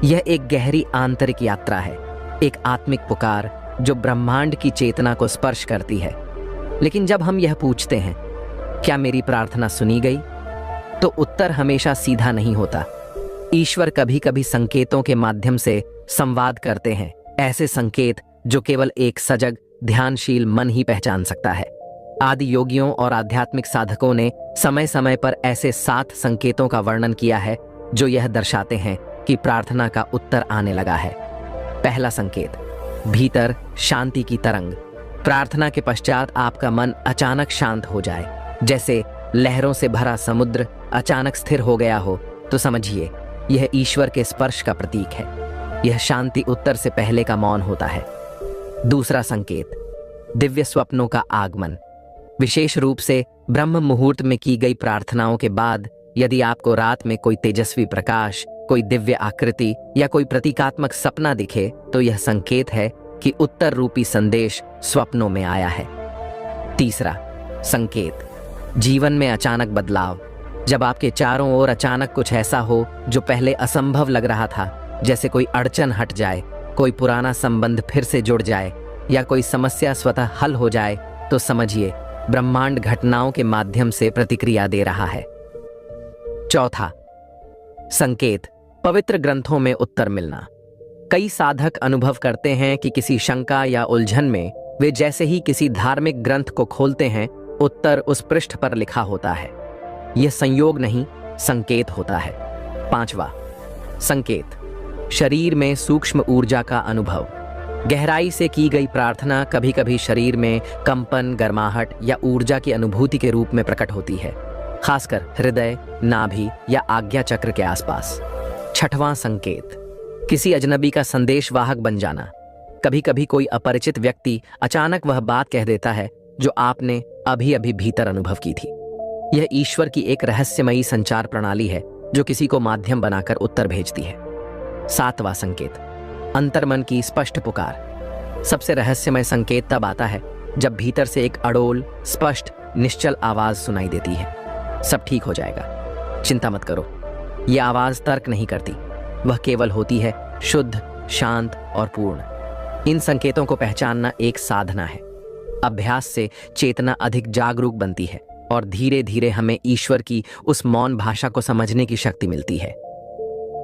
यह एक गहरी आंतरिक यात्रा है, एक आत्मिक पुकार जो ब्रह्मांड की चेतना को स्पर्श करती है। लेकिन जब हम यह पूछते हैं, क्या मेरी प्रार्थना सुनी गई, तो उत्तर हमेशा सीधा नहीं होता। ईश्वर कभी कभी संकेतों के माध्यम से संवाद करते हैं, ऐसे संकेत जो केवल एक सजग ध्यानशील मन ही पहचान सकता है। आदि योगियों और आध्यात्मिक साधकों ने समय समय पर ऐसे 7 संकेतों का वर्णन किया है जो यह दर्शाते हैं कि प्रार्थना का उत्तर आने लगा है। पहला संकेत, भीतर शांति की तरंग। प्रार्थना के पश्चात आपका मन अचानक शांत हो जाए, जैसे लहरों से भरा समुद्र अचानक स्थिर हो गया हो, तो समझिए यह ईश्वर के स्पर्श का प्रतीक है। यह शांति उत्तर से पहले का मौन होता है। दूसरा संकेत, दिव्य स्वप्नों का आगमन। विशेष रूप से ब्रह्म मुहूर्त में की गई प्रार्थनाओं के बाद यदि आपको रात में कोई तेजस्वी प्रकाश, कोई दिव्य आकृति या कोई प्रतीकात्मक सपना दिखे, तो यह संकेत है कि उत्तर रूपी संदेश स्वप्नों में आया है। तीसरा संकेत, जीवन में अचानक बदलाव। जब आपके चारों ओर अचानक कुछ ऐसा हो जो पहले असंभव लग रहा था, जैसे कोई अड़चन हट जाए, कोई पुराना संबंध फिर से जुड़ जाए या कोई समस्या स्वतः हल हो जाए, तो समझिए ब्रह्मांड घटनाओं के माध्यम से प्रतिक्रिया दे रहा है। चौथा संकेत, पवित्र ग्रंथों में उत्तर मिलना। कई साधक अनुभव करते हैं कि किसी शंका या उलझन में वे जैसे ही किसी धार्मिक ग्रंथ को खोलते हैं, उत्तर उस पृष्ठ पर लिखा होता है। यह संयोग नहीं, संकेत होता है। पांचवा संकेत, शरीर में सूक्ष्म ऊर्जा का अनुभव। गहराई से की गई प्रार्थना कभी कभी शरीर में कंपन, गर्माहट या ऊर्जा की अनुभूति के रूप में प्रकट होती है, खासकर हृदय, नाभि या आज्ञा चक्र के आसपास। छठवां संकेत, किसी अजनबी का संदेश वाहक बन जाना। कभी कभी कोई अपरिचित व्यक्ति अचानक वह बात कह देता है जो आपने अभी अभी भीतर अनुभव की थी। यह ईश्वर की एक रहस्यमयी संचार प्रणाली है जो किसी को माध्यम बनाकर उत्तर भेजती है। सातवां संकेत, अंतर्मन की स्पष्ट पुकार। सबसे रहस्यमय संकेत तब आता है जब भीतर से एक अड़ोल, स्पष्ट, निश्चल आवाज सुनाई देती है, सब ठीक हो जाएगा, चिंता मत करो। यह आवाज तर्क नहीं करती, वह केवल होती है शुद्ध, शांत और पूर्ण। इन संकेतों को पहचानना एक साधना है। अभ्यास से चेतना अधिक जागरूक बनती है और धीरे धीरे हमें ईश्वर की उस मौन भाषा को समझने की शक्ति मिलती है।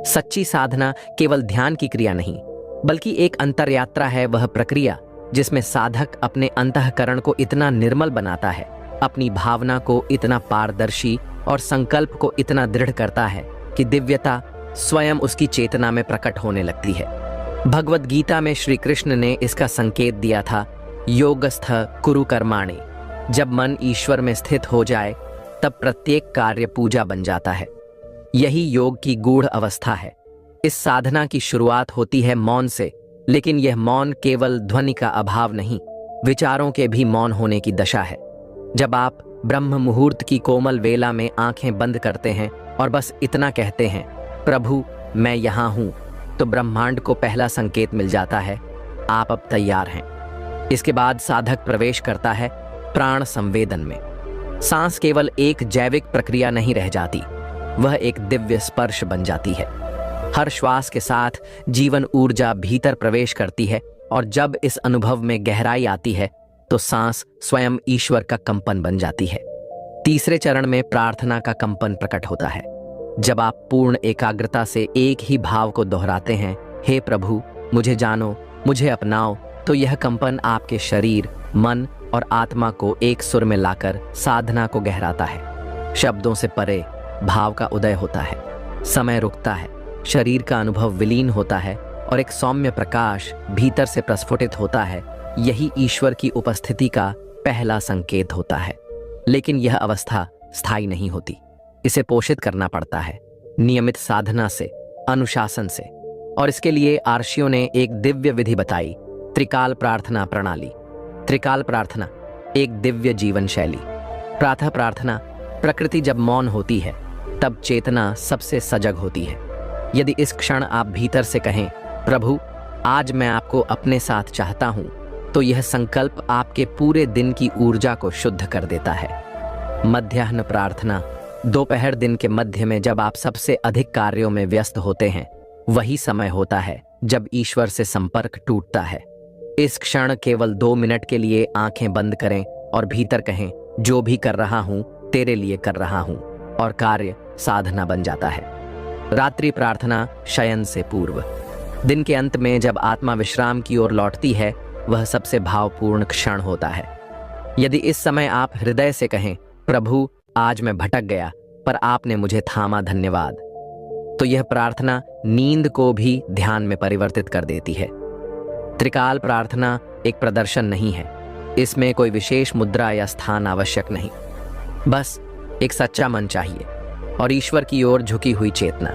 सच्ची साधना केवल ध्यान की क्रिया नहीं, बल्कि एक अंतरयात्रा है। वह प्रक्रिया जिसमें साधक अपने अंतःकरण को इतना निर्मल बनाता है, अपनी भावना को इतना पारदर्शी और संकल्प को इतना दृढ़ करता है कि दिव्यता स्वयं उसकी चेतना में प्रकट होने लगती है। भगवद गीता में श्री कृष्ण ने इसका संकेत दिया था, योगस्थ कुरु कर्माणि। जब मन ईश्वर में स्थित हो जाए तब प्रत्येक कार्य पूजा बन जाता है। यही योग की गूढ़ अवस्था है। इस साधना की शुरुआत होती है मौन से, लेकिन यह मौन केवल ध्वनि का अभाव नहीं, विचारों के भी मौन होने की दशा है। जब आप ब्रह्म मुहूर्त की कोमल वेला में आंखें बंद करते हैं और बस इतना कहते हैं, प्रभु मैं यहाँ हूँ, तो ब्रह्मांड को पहला संकेत मिल जाता है, आप अब तैयार हैं। इसके बाद साधक प्रवेश करता है प्राण संवेदन में। सांस केवल एक जैविक प्रक्रिया नहीं रह जाती, वह एक दिव्य स्पर्श बन जाती है। हर श्वास के साथ जीवन ऊर्जा भीतर प्रवेश करती है और जब इस अनुभव में गहराई आती है तो सांस स्वयं ईश्वर का कंपन बन जाती है। तीसरे चरण में प्रार्थना का कंपन प्रकट होता है। जब आप पूर्ण एकाग्रता से एक ही भाव को दोहराते हैं, हे प्रभु मुझे जानो, मुझे अपनाओ, तो यह कंपन आपके शरीर, मन और आत्मा को एक सुर में लाकर साधना को गहराता है। शब्दों से परे भाव का उदय होता है, समय रुकता है, शरीर का अनुभव विलीन होता है और एक सौम्य प्रकाश भीतर से प्रस्फुटित होता है। यही ईश्वर की उपस्थिति का पहला संकेत होता है। लेकिन यह अवस्था स्थायी नहीं होती, इसे पोषित करना पड़ता है, नियमित साधना से, अनुशासन से। और इसके लिए आर्षियों ने एक दिव्य विधि बताई, त्रिकाल प्रार्थना प्रणाली। त्रिकाल प्रार्थना एक दिव्य जीवन शैली। प्रातः प्रार्थना, प्रकृति जब मौन होती है तब चेतना सबसे सजग होती है। यदि इस क्षण आप भीतर से कहें, प्रभु आज मैं आपको अपने साथ चाहता हूं, तो यह संकल्प आपके पूरे दिन की ऊर्जा को शुद्ध कर देता है। मध्याह्न प्रार्थना, दोपहर दिन के मध्य में जब आप सबसे अधिक कार्यों में व्यस्त होते हैं, वही समय होता है जब ईश्वर से संपर्क टूटता है। इस क्षण केवल 2 मिनट के लिए आंखें बंद करें और भीतर कहें, जो भी कर रहा हूं तेरे लिए कर रहा हूं, और कार्य साधना बन जाता है। रात्रि प्रार्थना शयन से पूर्व। दिन के अंत में जब आत्मा विश्राम की ओर लौटती है, वह सबसे भावपूर्ण क्षण होता है। यदि इस समय आप हृदय से कहें, प्रभु आज मैं भटक गया पर आपने मुझे थामा, धन्यवाद, तो यह प्रार्थना नींद को भी ध्यान में परिवर्तित कर देती है। त्रिकाल प्रार्थना एक प्रदर्शन नहीं है, इसमें कोई विशेष मुद्रा या स्थान आवश्यक नहीं, बस एक सच्चा मन चाहिए और ईश्वर की ओर झुकी हुई चेतना।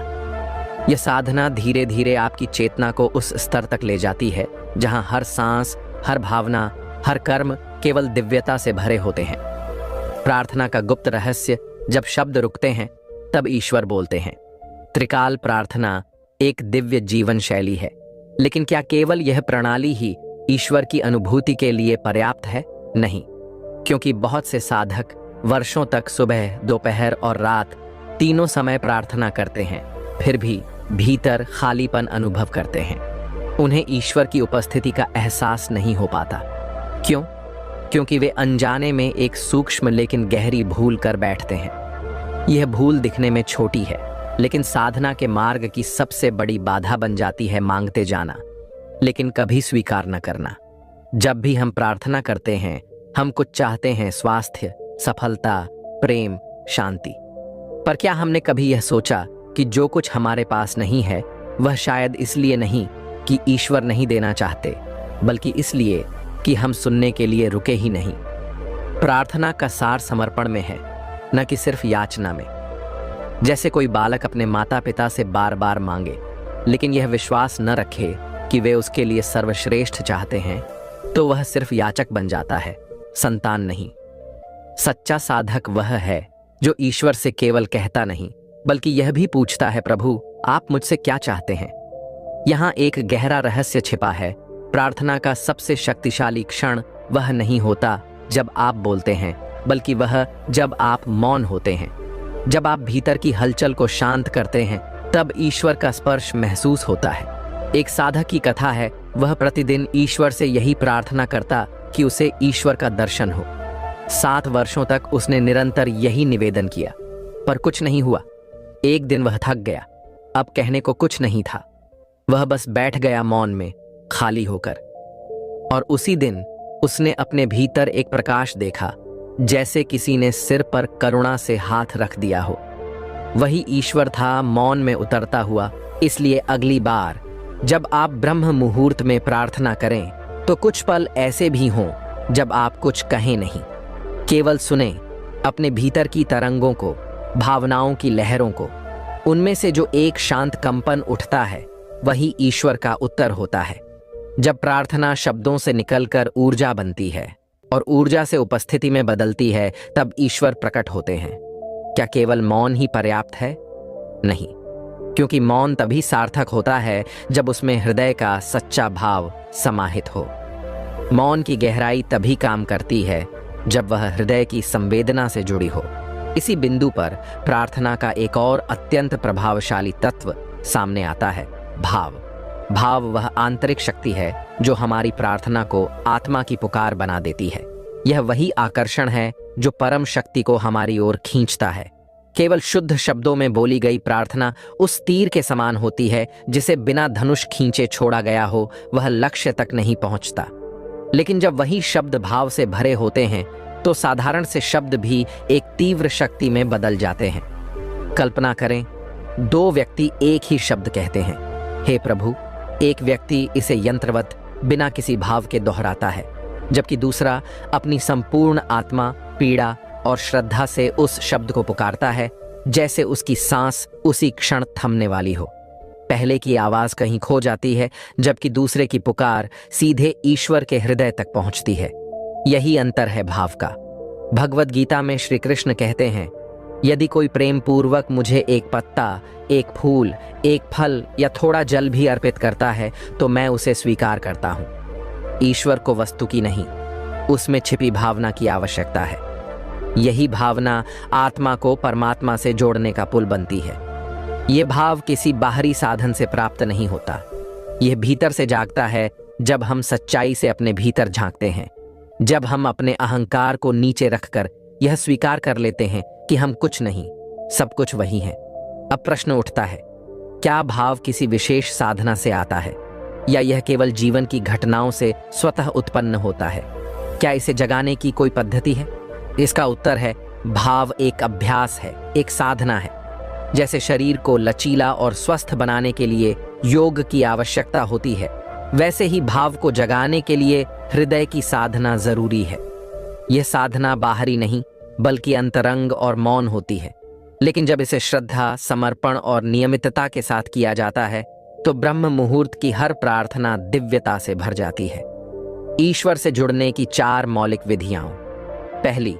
यह साधना धीरे धीरे आपकी चेतना को उस स्तर तक ले जाती है जहां हर सांस, हर भावना, हर कर्म केवल दिव्यता से भरे होते हैं। प्रार्थना का गुप्त रहस्य, जब शब्द रुकते हैं तब ईश्वर बोलते हैं। त्रिकाल प्रार्थना एक दिव्य जीवन शैली है, लेकिन क्या केवल यह प्रणाली ही ईश्वर की अनुभूति के लिए पर्याप्त है? नहीं, क्योंकि बहुत से साधक वर्षों तक सुबह, दोपहर और रात तीनों समय प्रार्थना करते हैं, फिर भी भीतर खालीपन अनुभव करते हैं। उन्हें ईश्वर की उपस्थिति का एहसास नहीं हो पाता। क्यों? क्योंकि वे अनजाने में एक सूक्ष्म लेकिन गहरी भूल कर बैठते हैं। यह भूल दिखने में छोटी है, लेकिन साधना के मार्ग की सबसे बड़ी बाधा बन जाती है मांगते जाना, लेकिन कभी स्वीकार न करना। जब भी हम प्रार्थना करते हैं, हम कुछ चाहते हैं, स्वास्थ्य, सफलता, प्रेम, शांति। पर क्या हमने कभी यह सोचा कि जो कुछ हमारे पास नहीं है, वह शायद इसलिए नहीं कि ईश्वर नहीं देना चाहते, बल्कि इसलिए कि हम सुनने के लिए रुके ही नहीं। प्रार्थना का सार समर्पण में है, न कि सिर्फ याचना में। जैसे कोई बालक अपने माता पिता से बार बार मांगे, लेकिन यह विश्वास न रखे कि वे उसके लिए सर्वश्रेष्ठ चाहते हैं, तो वह सिर्फ याचक बन जाता है, संतान नहीं। सच्चा साधक वह है जो ईश्वर से केवल कहता नहीं, बल्कि यह भी पूछता है, प्रभु आप मुझसे क्या चाहते हैं? यहाँ एक गहरा रहस्य छिपा है। प्रार्थना का सबसे शक्तिशाली क्षण वह नहीं होता जब आप बोलते हैं, बल्कि वह जब आप मौन होते हैं। जब आप भीतर की हलचल को शांत करते हैं, तब ईश्वर का स्पर्श महसूस होता है। एक साधक की कथा है, वह प्रतिदिन ईश्वर से यही प्रार्थना करता कि उसे ईश्वर का दर्शन हो। 7 वर्षों तक उसने निरंतर यही निवेदन किया, पर कुछ नहीं हुआ। एक दिन वह थक गया, अब कहने को कुछ नहीं था। वह बस बैठ गया मौन में, खाली होकर। और उसी दिन उसने अपने भीतर एक प्रकाश देखा, जैसे किसी ने सिर पर करुणा से हाथ रख दिया हो। वही ईश्वर था मौन में उतरता हुआ। इसलिए अगली बार जब आप ब्रह्म मुहूर्त में प्रार्थना करें, तो कुछ पल ऐसे भी हों जब आप कुछ कहें नहीं, केवल सुने अपने भीतर की तरंगों को, भावनाओं की लहरों को। उनमें से जो एक शांत कंपन उठता है, वही ईश्वर का उत्तर होता है। जब प्रार्थना शब्दों से निकलकर ऊर्जा बनती है और ऊर्जा से उपस्थिति में बदलती है, तब ईश्वर प्रकट होते हैं। क्या केवल मौन ही पर्याप्त है? नहीं, क्योंकि मौन तभी सार्थक होता है जब उसमें हृदय का सच्चा भाव समाहित हो। मौन की गहराई तभी काम करती है जब वह हृदय की संवेदना से जुड़ी हो। इसी बिंदु पर प्रार्थना का एक और अत्यंत प्रभावशाली तत्व सामने आता है, भाव। भाव वह आंतरिक शक्ति है जो हमारी प्रार्थना को आत्मा की पुकार बना देती है। यह वही आकर्षण है जो परम शक्ति को हमारी ओर खींचता है। केवल शुद्ध शब्दों में बोली गई प्रार्थना उस तीर के समान होती है जिसे बिना धनुष खींचे छोड़ा गया हो, वह लक्ष्य तक नहीं पहुंचता। लेकिन जब वही शब्द भाव से भरे होते हैं, तो साधारण से शब्द भी एक तीव्र शक्ति में बदल जाते हैं। कल्पना करें, 2 व्यक्ति एक ही शब्द कहते हैं, हे प्रभु। एक व्यक्ति इसे यंत्रवत बिना किसी भाव के दोहराता है, जबकि दूसरा अपनी संपूर्ण आत्मा, पीड़ा और श्रद्धा से उस शब्द को पुकारता है, जैसे उसकी सांस उसी क्षण थमने वाली हो। पहले की आवाज कहीं खो जाती है, जबकि दूसरे की पुकार सीधे ईश्वर के हृदय तक पहुंचती है। यही अंतर है भाव का। भगवद गीता में श्री कृष्ण कहते हैं, यदि कोई प्रेम पूर्वक मुझे एक पत्ता, एक फूल, एक फल या थोड़ा जल भी अर्पित करता है, तो मैं उसे स्वीकार करता हूं। ईश्वर को वस्तु की नहीं, उसमें छिपी भावना की आवश्यकता है। यही भावना आत्मा को परमात्मा से जोड़ने का पुल बनती है। यह भाव किसी बाहरी साधन से प्राप्त नहीं होता। यह भीतर से जागता है जब हम सच्चाई से अपने भीतर झांकते हैं, जब हम अपने अहंकार को नीचे रखकर यह स्वीकार कर लेते हैं कि हम कुछ नहीं, सब कुछ वही है। अब प्रश्न उठता है, क्या भाव किसी विशेष साधना से आता है या यह केवल जीवन की घटनाओं से स्वतः उत्पन्न होता है? क्या इसे जगाने की कोई पद्धति है? इसका उत्तर है, भाव एक अभ्यास है, एक साधना है। जैसे शरीर को लचीला और स्वस्थ बनाने के लिए योग की आवश्यकता होती है, वैसे ही भाव को जगाने के लिए हृदय की साधना जरूरी है। यह साधना बाहरी नहीं बल्कि अंतरंग और मौन होती है, लेकिन जब इसे श्रद्धा, समर्पण और नियमितता के साथ किया जाता है तो ब्रह्म मुहूर्त की हर प्रार्थना दिव्यता से भर जाती है। ईश्वर से जुड़ने की 4 मौलिक विधियां। पहली,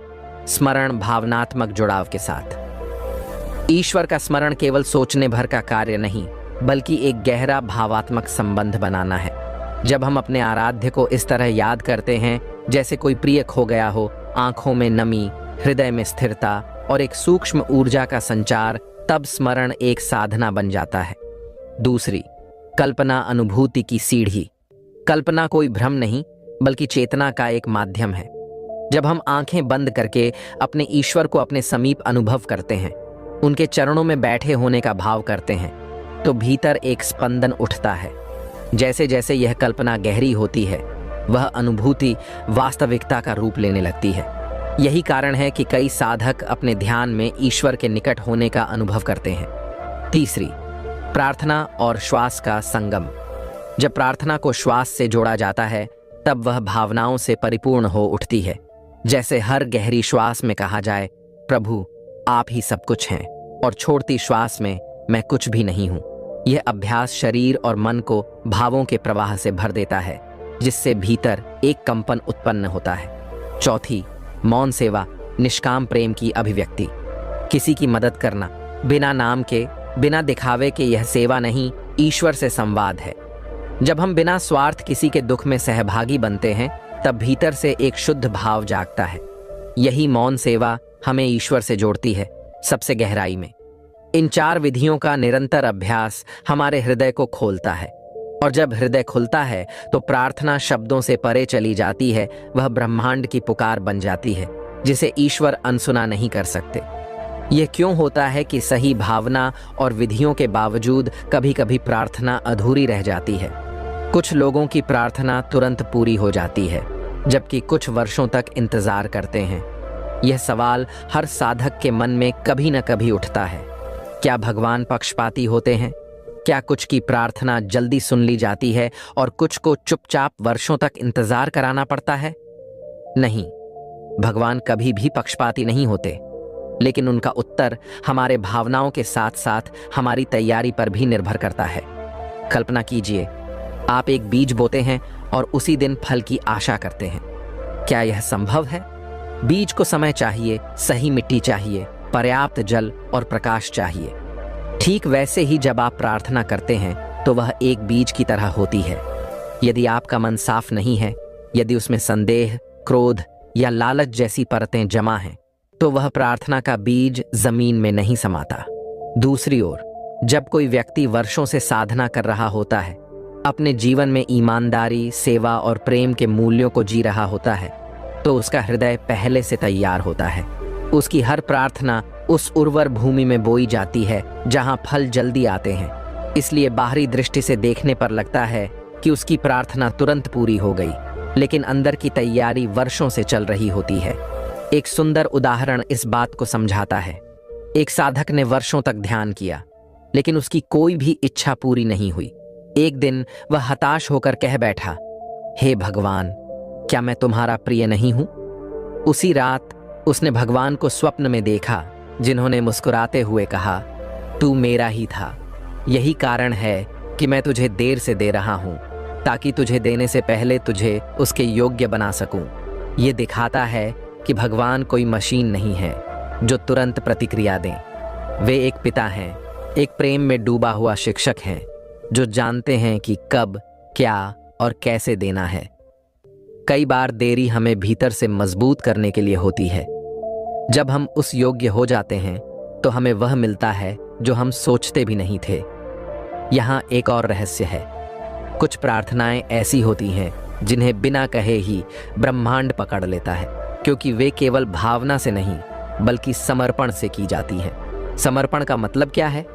स्मरण भावनात्मक जुड़ाव के साथ। ईश्वर का स्मरण केवल सोचने भर का कार्य नहीं बल्कि एक गहरा भावात्मक संबंध बनाना है। जब हम अपने आराध्य को इस तरह याद करते हैं जैसे कोई प्रिय खो गया हो, आंखों में नमी, हृदय में स्थिरता और एक सूक्ष्म ऊर्जा का संचार, तब स्मरण एक साधना बन जाता है। दूसरी, कल्पना अनुभूति की सीढ़ी। कल्पना कोई भ्रम नहीं बल्कि चेतना का एक माध्यम है। जब हम आंखें बंद करके अपने ईश्वर को अपने समीप अनुभव करते हैं, उनके चरणों में बैठे होने का भाव करते हैं, तो भीतर एक स्पंदन उठता है। जैसे जैसे यह कल्पना गहरी होती है, वह अनुभूति वास्तविकता का रूप लेने लगती है। यही कारण है कि कई साधक अपने ध्यान में ईश्वर के निकट होने का अनुभव करते हैं। तीसरी, प्रार्थना और श्वास का संगम। जब प्रार्थना को श्वास से जोड़ा जाता है तब वह भावनाओं से परिपूर्ण हो उठती है। जैसे हर गहरी श्वास में कहा जाए, प्रभु आप ही सब कुछ हैं, और छोड़ती श्वास में, मैं कुछ भी नहीं हूं। यह अभ्यास शरीर और मन को भावों के प्रवाह से भर देता है, जिससे भीतर एक कंपन उत्पन्न होता है। चौथी, मौन सेवा, निष्काम प्रेम की अभिव्यक्ति। किसी की मदद करना बिना नाम के, बिना दिखावे के, यह सेवा नहीं, ईश्वर से संवाद है। जब हम बिना स्वार्थ किसी के दुख में सहभागी बनते हैं तब भीतर से एक शुद्ध भाव जागता है। यही मौन सेवा हमें ईश्वर से जोड़ती है, सबसे गहराई में। इन 4 विधियों का निरंतर अभ्यास हमारे हृदय को खोलता है, और जब हृदय खुलता है तो प्रार्थना शब्दों से परे चली जाती है। वह ब्रह्मांड की पुकार बन जाती है जिसे ईश्वर अनसुना नहीं कर सकते। यह क्यों होता है कि सही भावना और विधियों के बावजूद कभी कभी प्रार्थना अधूरी रह जाती है? कुछ लोगों की प्रार्थना तुरंत पूरी हो जाती है, जबकि कुछ वर्षों तक इंतजार करते हैं। यह सवाल हर साधक के मन में कभी न कभी उठता है। क्या भगवान पक्षपाती होते हैं? क्या कुछ की प्रार्थना जल्दी सुन ली जाती है और कुछ को चुपचाप वर्षों तक इंतजार कराना पड़ता है? नहीं, भगवान कभी भी पक्षपाती नहीं होते, लेकिन उनका उत्तर हमारे भावनाओं के साथ साथ हमारी तैयारी पर भी निर्भर करता है। कल्पना कीजिए, आप एक बीज बोते हैं और उसी दिन फल की आशा करते हैं। क्या यह संभव है? बीज को समय चाहिए, सही मिट्टी चाहिए, पर्याप्त जल और प्रकाश चाहिए। ठीक वैसे ही जब आप प्रार्थना करते हैं तो वह एक बीज की तरह होती है। यदि आपका मन साफ नहीं है, यदि उसमें संदेह, क्रोध या लालच जैसी परतें जमा हैं, तो वह प्रार्थना का बीज जमीन में नहीं समाता। दूसरी ओर, जब कोई व्यक्ति वर्षों से साधना कर रहा होता है, अपने जीवन में ईमानदारी, सेवा और प्रेम के मूल्यों को जी रहा होता है, तो उसका हृदय पहले से तैयार होता है। उसकी हर प्रार्थना उस उर्वर भूमि में बोई जाती है जहां फल जल्दी आते हैं। इसलिए बाहरी दृष्टि से देखने पर लगता है कि उसकी प्रार्थना तुरंत पूरी हो गई, लेकिन अंदर की तैयारी वर्षों से चल रही होती है। एक सुंदर उदाहरण इस बात को समझाता है। एक साधक ने वर्षों तक ध्यान किया, लेकिन उसकी कोई भी इच्छा पूरी नहीं हुई। एक दिन वह हताश होकर कह बैठा, हे भगवान, क्या मैं तुम्हारा प्रिय नहीं हूं? उसी रात उसने भगवान को स्वप्न में देखा, जिन्होंने मुस्कुराते हुए कहा, तू मेरा ही था। यही कारण है कि मैं तुझे देर से दे रहा हूं, ताकि तुझे देने से पहले तुझे उसके योग्य बना सकूं। ये दिखाता है कि भगवान कोई मशीन नहीं है जो तुरंत प्रतिक्रिया दें। वे एक पिता हैं, एक प्रेम में डूबा हुआ शिक्षक हैं, जो जानते हैं कि कब, क्या और कैसे देना है। कई बार देरी हमें भीतर से मजबूत करने के लिए होती है। जब हम उस योग्य हो जाते हैं तो हमें वह मिलता है जो हम सोचते भी नहीं थे। यहाँ एक और रहस्य है। कुछ प्रार्थनाएं ऐसी होती हैं जिन्हें बिना कहे ही ब्रह्मांड पकड़ लेता है, क्योंकि वे केवल भावना से नहीं बल्कि समर्पण से की जाती हैं। समर्पण का मतलब क्या है?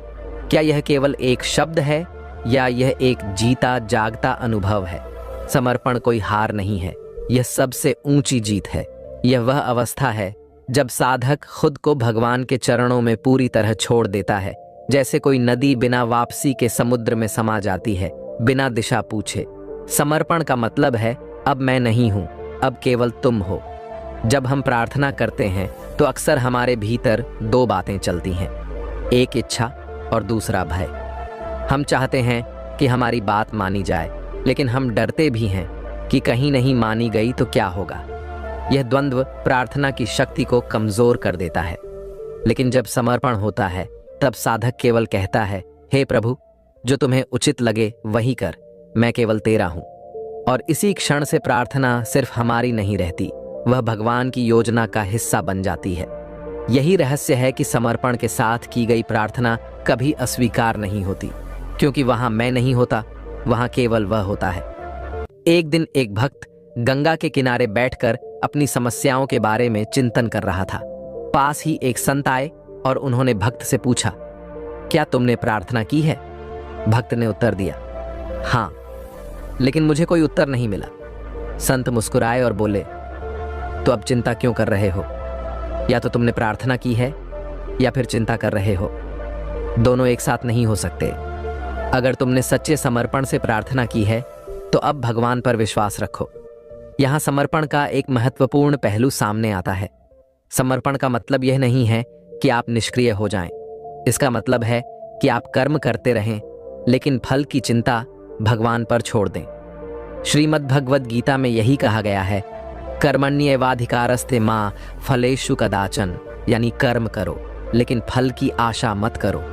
क्या यह केवल एक शब्द है या यह एक जीता जागता अनुभव है? समर्पण कोई हार नहीं है, यह सबसे ऊंची जीत है। यह वह अवस्था है जब साधक खुद को भगवान के चरणों में पूरी तरह छोड़ देता है, जैसे कोई नदी बिना वापसी के समुद्र में समा जाती है, बिना दिशा पूछे। समर्पण का मतलब है अब मैं नहीं हूं, अब केवल तुम हो। जब हम प्रार्थना करते हैं तो अक्सर हमारे भीतर दो बातें चलती हैं, एक इच्छा और दूसरा भय। हम चाहते हैं कि हमारी बात मानी जाए, लेकिन हम डरते भी हैं कि कहीं नहीं मानी गई तो क्या होगा। यह द्वंद्व प्रार्थना की शक्ति को कमजोर कर देता है। लेकिन जब समर्पण होता है तब साधक केवल कहता है, हे प्रभु, जो तुम्हें उचित लगे वही कर, मैं केवल तेरा हूं। और इसी क्षण से प्रार्थना सिर्फ हमारी नहीं रहती, वह भगवान की योजना का हिस्सा बन जाती है। यही रहस्य है कि समर्पण के साथ की गई प्रार्थना कभी अस्वीकार नहीं होती, क्योंकि वहां मैं नहीं होता, वहां केवल वह होता है। एक दिन एक भक्त गंगा के किनारे बैठकर अपनी समस्याओं के बारे में चिंतन कर रहा था। पास ही एक संत आए और उन्होंने भक्त से पूछा, क्या तुमने प्रार्थना की है? भक्त ने उत्तर दिया, हाँ, लेकिन मुझे कोई उत्तर नहीं मिला। संत मुस्कुराए और बोले, तो अब चिंता क्यों कर रहे हो? या तो तुमने प्रार्थना की है या फिर चिंता कर रहे हो। दोनों एक साथ नहीं हो सकते। अगर तुमने सच्चे समर्पण से प्रार्थना की है तो अब भगवान पर विश्वास रखो। यहां समर्पण का एक महत्वपूर्ण पहलू सामने आता है। समर्पण का मतलब यह नहीं है कि आप निष्क्रिय हो जाएं। इसका मतलब है कि आप कर्म करते रहें, लेकिन फल की चिंता भगवान पर छोड़ दें। श्रीमद् भगवद गीता में यही कहा गया है, कर्मण्येवाधिकारस्ते मां फलेषु कदाचन, यानी कर्म करो लेकिन फल की आशा मत करो।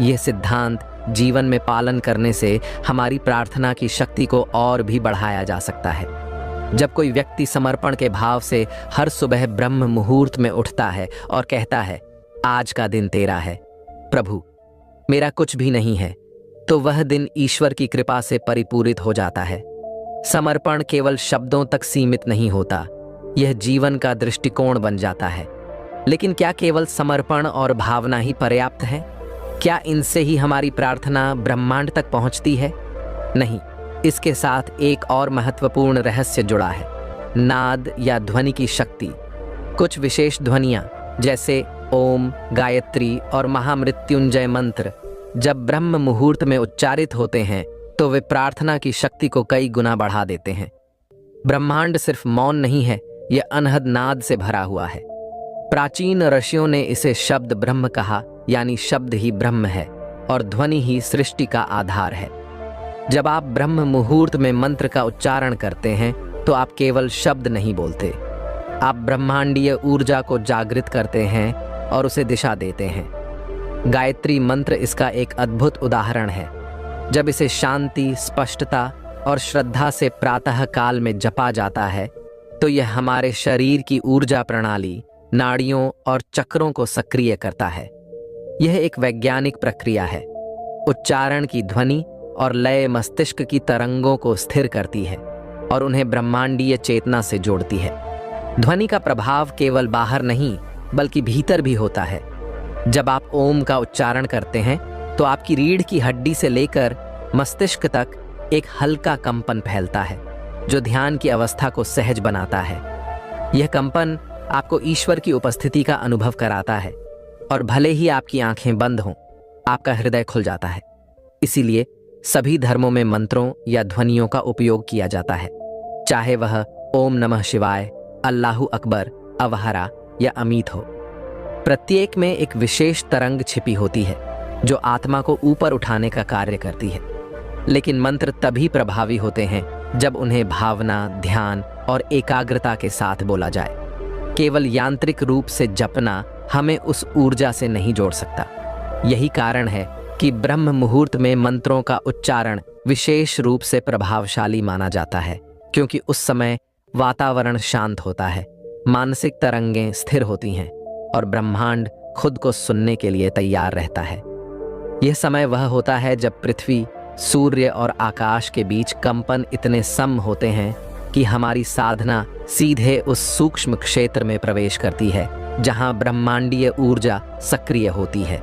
यह सिद्धांत जीवन में पालन करने से हमारी प्रार्थना की शक्ति को और भी बढ़ाया जा सकता है। जब कोई व्यक्ति समर्पण के भाव से हर सुबह ब्रह्म मुहूर्त में उठता है और कहता है, आज का दिन तेरा है प्रभु, मेरा कुछ भी नहीं है, तो वह दिन ईश्वर की कृपा से परिपूरित हो जाता है। समर्पण केवल शब्दों तक सीमित नहीं होता, यह जीवन का दृष्टिकोण बन जाता है। लेकिन क्या केवल समर्पण और भावना ही पर्याप्त है? क्या इनसे ही हमारी प्रार्थना ब्रह्मांड तक पहुंचती है? नहीं, इसके साथ एक और महत्वपूर्ण रहस्य जुड़ा है, नाद या ध्वनि की शक्ति। कुछ विशेष ध्वनियां जैसे ओम, गायत्री और महामृत्युंजय मंत्र जब ब्रह्म मुहूर्त में उच्चारित होते हैं तो वे प्रार्थना की शक्ति को कई गुना बढ़ा देते हैं। ब्रह्मांड सिर्फ मौन नहीं है, यह अनहद नाद से भरा हुआ है। प्राचीन ऋषियों ने इसे शब्द ब्रह्म कहा, यानी शब्द ही ब्रह्म है और ध्वनि ही सृष्टि का आधार है। जब आप ब्रह्म मुहूर्त में मंत्र का उच्चारण करते हैं तो आप केवल शब्द नहीं बोलते, आप ब्रह्मांडीय ऊर्जा को जागृत करते हैं और उसे दिशा देते हैं। गायत्री मंत्र इसका एक अद्भुत उदाहरण है। जब इसे शांति, स्पष्टता और श्रद्धा से प्रातः काल में जपा जाता है तो यह हमारे शरीर की ऊर्जा प्रणाली, नाड़ियों और चक्रों को सक्रिय करता है। यह एक वैज्ञानिक प्रक्रिया है। उच्चारण की ध्वनि और लय मस्तिष्क की तरंगों को स्थिर करती है और उन्हें ब्रह्मांडीय चेतना से जोड़ती है। ध्वनि का प्रभाव केवल बाहर नहीं बल्कि भीतर भी होता है। जब आप ओम का उच्चारण करते हैं तो आपकी रीढ़ की हड्डी से लेकर मस्तिष्क तक एक हल्का कंपन फैलता है जो ध्यान की अवस्था को सहज बनाता है। यह कंपन आपको ईश्वर की उपस्थिति का अनुभव कराता है और भले ही आपकी आंखें बंद हों, आपका हृदय खुल जाता है। इसीलिए सभी धर्मों में मंत्रों या ध्वनियों का उपयोग किया जाता है, चाहे वह ओम नमः शिवाय, अल्लाहु अकबर, अवहरा या अमीत हो। प्रत्येक में एक विशेष तरंग छिपी होती है जो आत्मा को ऊपर उठाने का कार्य करती है। लेकिन मंत्र तभी प्रभावी होते हैं जब उन्हें भावना, ध्यान और एकाग्रता के साथ बोला जाए। केवल यांत्रिक रूप से जपना हमें उस ऊर्जा से नहीं जोड़ सकता। यही कारण है कि ब्रह्म मुहूर्त में मंत्रों का उच्चारण विशेष रूप से प्रभावशाली माना जाता है, क्योंकि उस समय वातावरण शांत होता है, मानसिक तरंगें स्थिर होती हैं और ब्रह्मांड खुद को सुनने के लिए तैयार रहता है। यह समय वह होता है जब पृथ्वी, सूर्य और आकाश के बीच कंपन इतने सम होते हैं कि हमारी साधना सीधे उस सूक्ष्म क्षेत्र में प्रवेश करती है जहां ब्रह्मांडीय ऊर्जा सक्रिय होती है।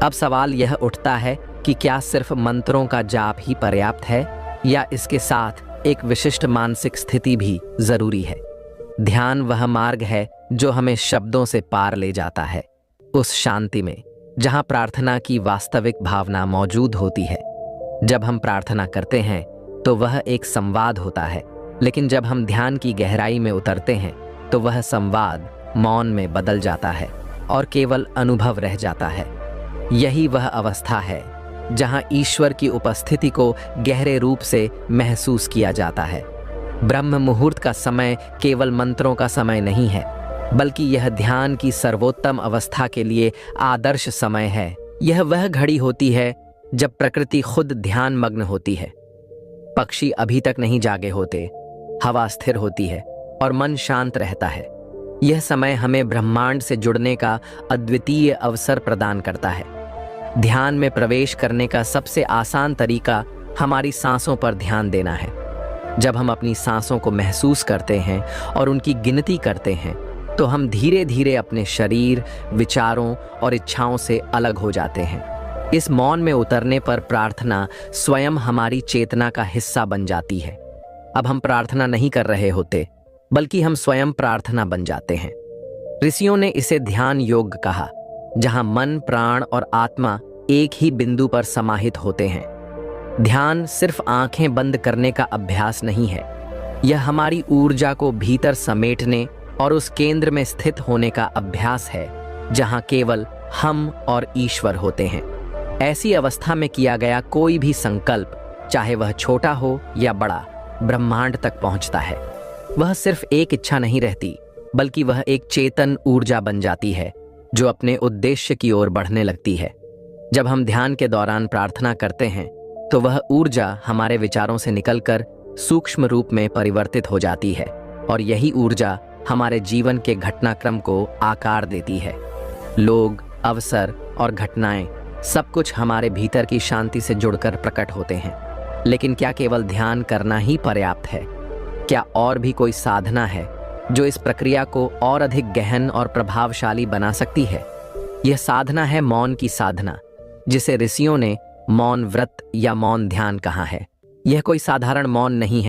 अब सवाल यह उठता है कि क्या सिर्फ मंत्रों का जाप ही पर्याप्त है या इसके साथ एक विशिष्ट मानसिक स्थिति भी जरूरी है। ध्यान वह मार्ग है जो हमें शब्दों से पार ले जाता है, उस शांति में जहां प्रार्थना की वास्तविक भावना मौजूद होती है। जब हम प्रार्थना करते हैं तो वह एक संवाद होता है, लेकिन जब हम ध्यान की गहराई में उतरते हैं तो वह संवाद मौन में बदल जाता है और केवल अनुभव रह जाता है। यही वह अवस्था है जहां ईश्वर की उपस्थिति को गहरे रूप से महसूस किया जाता है। ब्रह्म मुहूर्त का समय केवल मंत्रों का समय नहीं है, बल्कि यह ध्यान की सर्वोत्तम अवस्था के लिए आदर्श समय है। यह वह घड़ी होती है जब प्रकृति खुद ध्यान मग्न होती है। पक्षी अभी तक नहीं जागे होते, हवा स्थिर होती है और मन शांत रहता है। यह समय हमें ब्रह्मांड से जुड़ने का अद्वितीय अवसर प्रदान करता है। ध्यान में प्रवेश करने का सबसे आसान तरीका हमारी सांसों पर ध्यान देना है। जब हम अपनी सांसों को महसूस करते हैं और उनकी गिनती करते हैं तो हम धीरे धीरे अपने शरीर, विचारों और इच्छाओं से अलग हो जाते हैं। इस मौन में उतरने पर प्रार्थना स्वयं हमारी चेतना का हिस्सा बन जाती है। अब हम प्रार्थना नहीं कर रहे होते, बल्कि हम स्वयं प्रार्थना बन जाते हैं। ऋषियों ने इसे ध्यान योग कहा, जहां मन, प्राण और आत्मा एक ही बिंदु पर समाहित होते हैं। ध्यान सिर्फ आंखें बंद करने का अभ्यास नहीं है, यह हमारी ऊर्जा को भीतर समेटने और उस केंद्र में स्थित होने का अभ्यास है जहां केवल हम और ईश्वर होते हैं। ऐसी अवस्था में किया गया कोई भी संकल्प, चाहे वह छोटा हो या बड़ा, ब्रह्मांड तक पहुंचता है। वह सिर्फ एक इच्छा नहीं रहती, बल्कि वह एक चेतन ऊर्जा बन जाती है जो अपने उद्देश्य की ओर बढ़ने लगती है। जब हम ध्यान के दौरान प्रार्थना करते हैं तो वह ऊर्जा हमारे विचारों से निकलकर सूक्ष्म रूप में परिवर्तित हो जाती है और यही ऊर्जा हमारे जीवन के घटनाक्रम को आकार देती है। लोग, अवसर और घटनाएं सब कुछ हमारे भीतर की शांति से जुड़कर प्रकट होते हैं। लेकिन क्या केवल ध्यान करना ही पर्याप्त है? क्या और भी कोई साधना है जो इस प्रक्रिया को और अधिक गहन और प्रभावशाली बना सकती है? यह साधना है मौन की साधना, जिसे ऋषियों ने मौन व्रत या मौन ध्यान कहा है। यह कोई साधारण मौन नहीं है।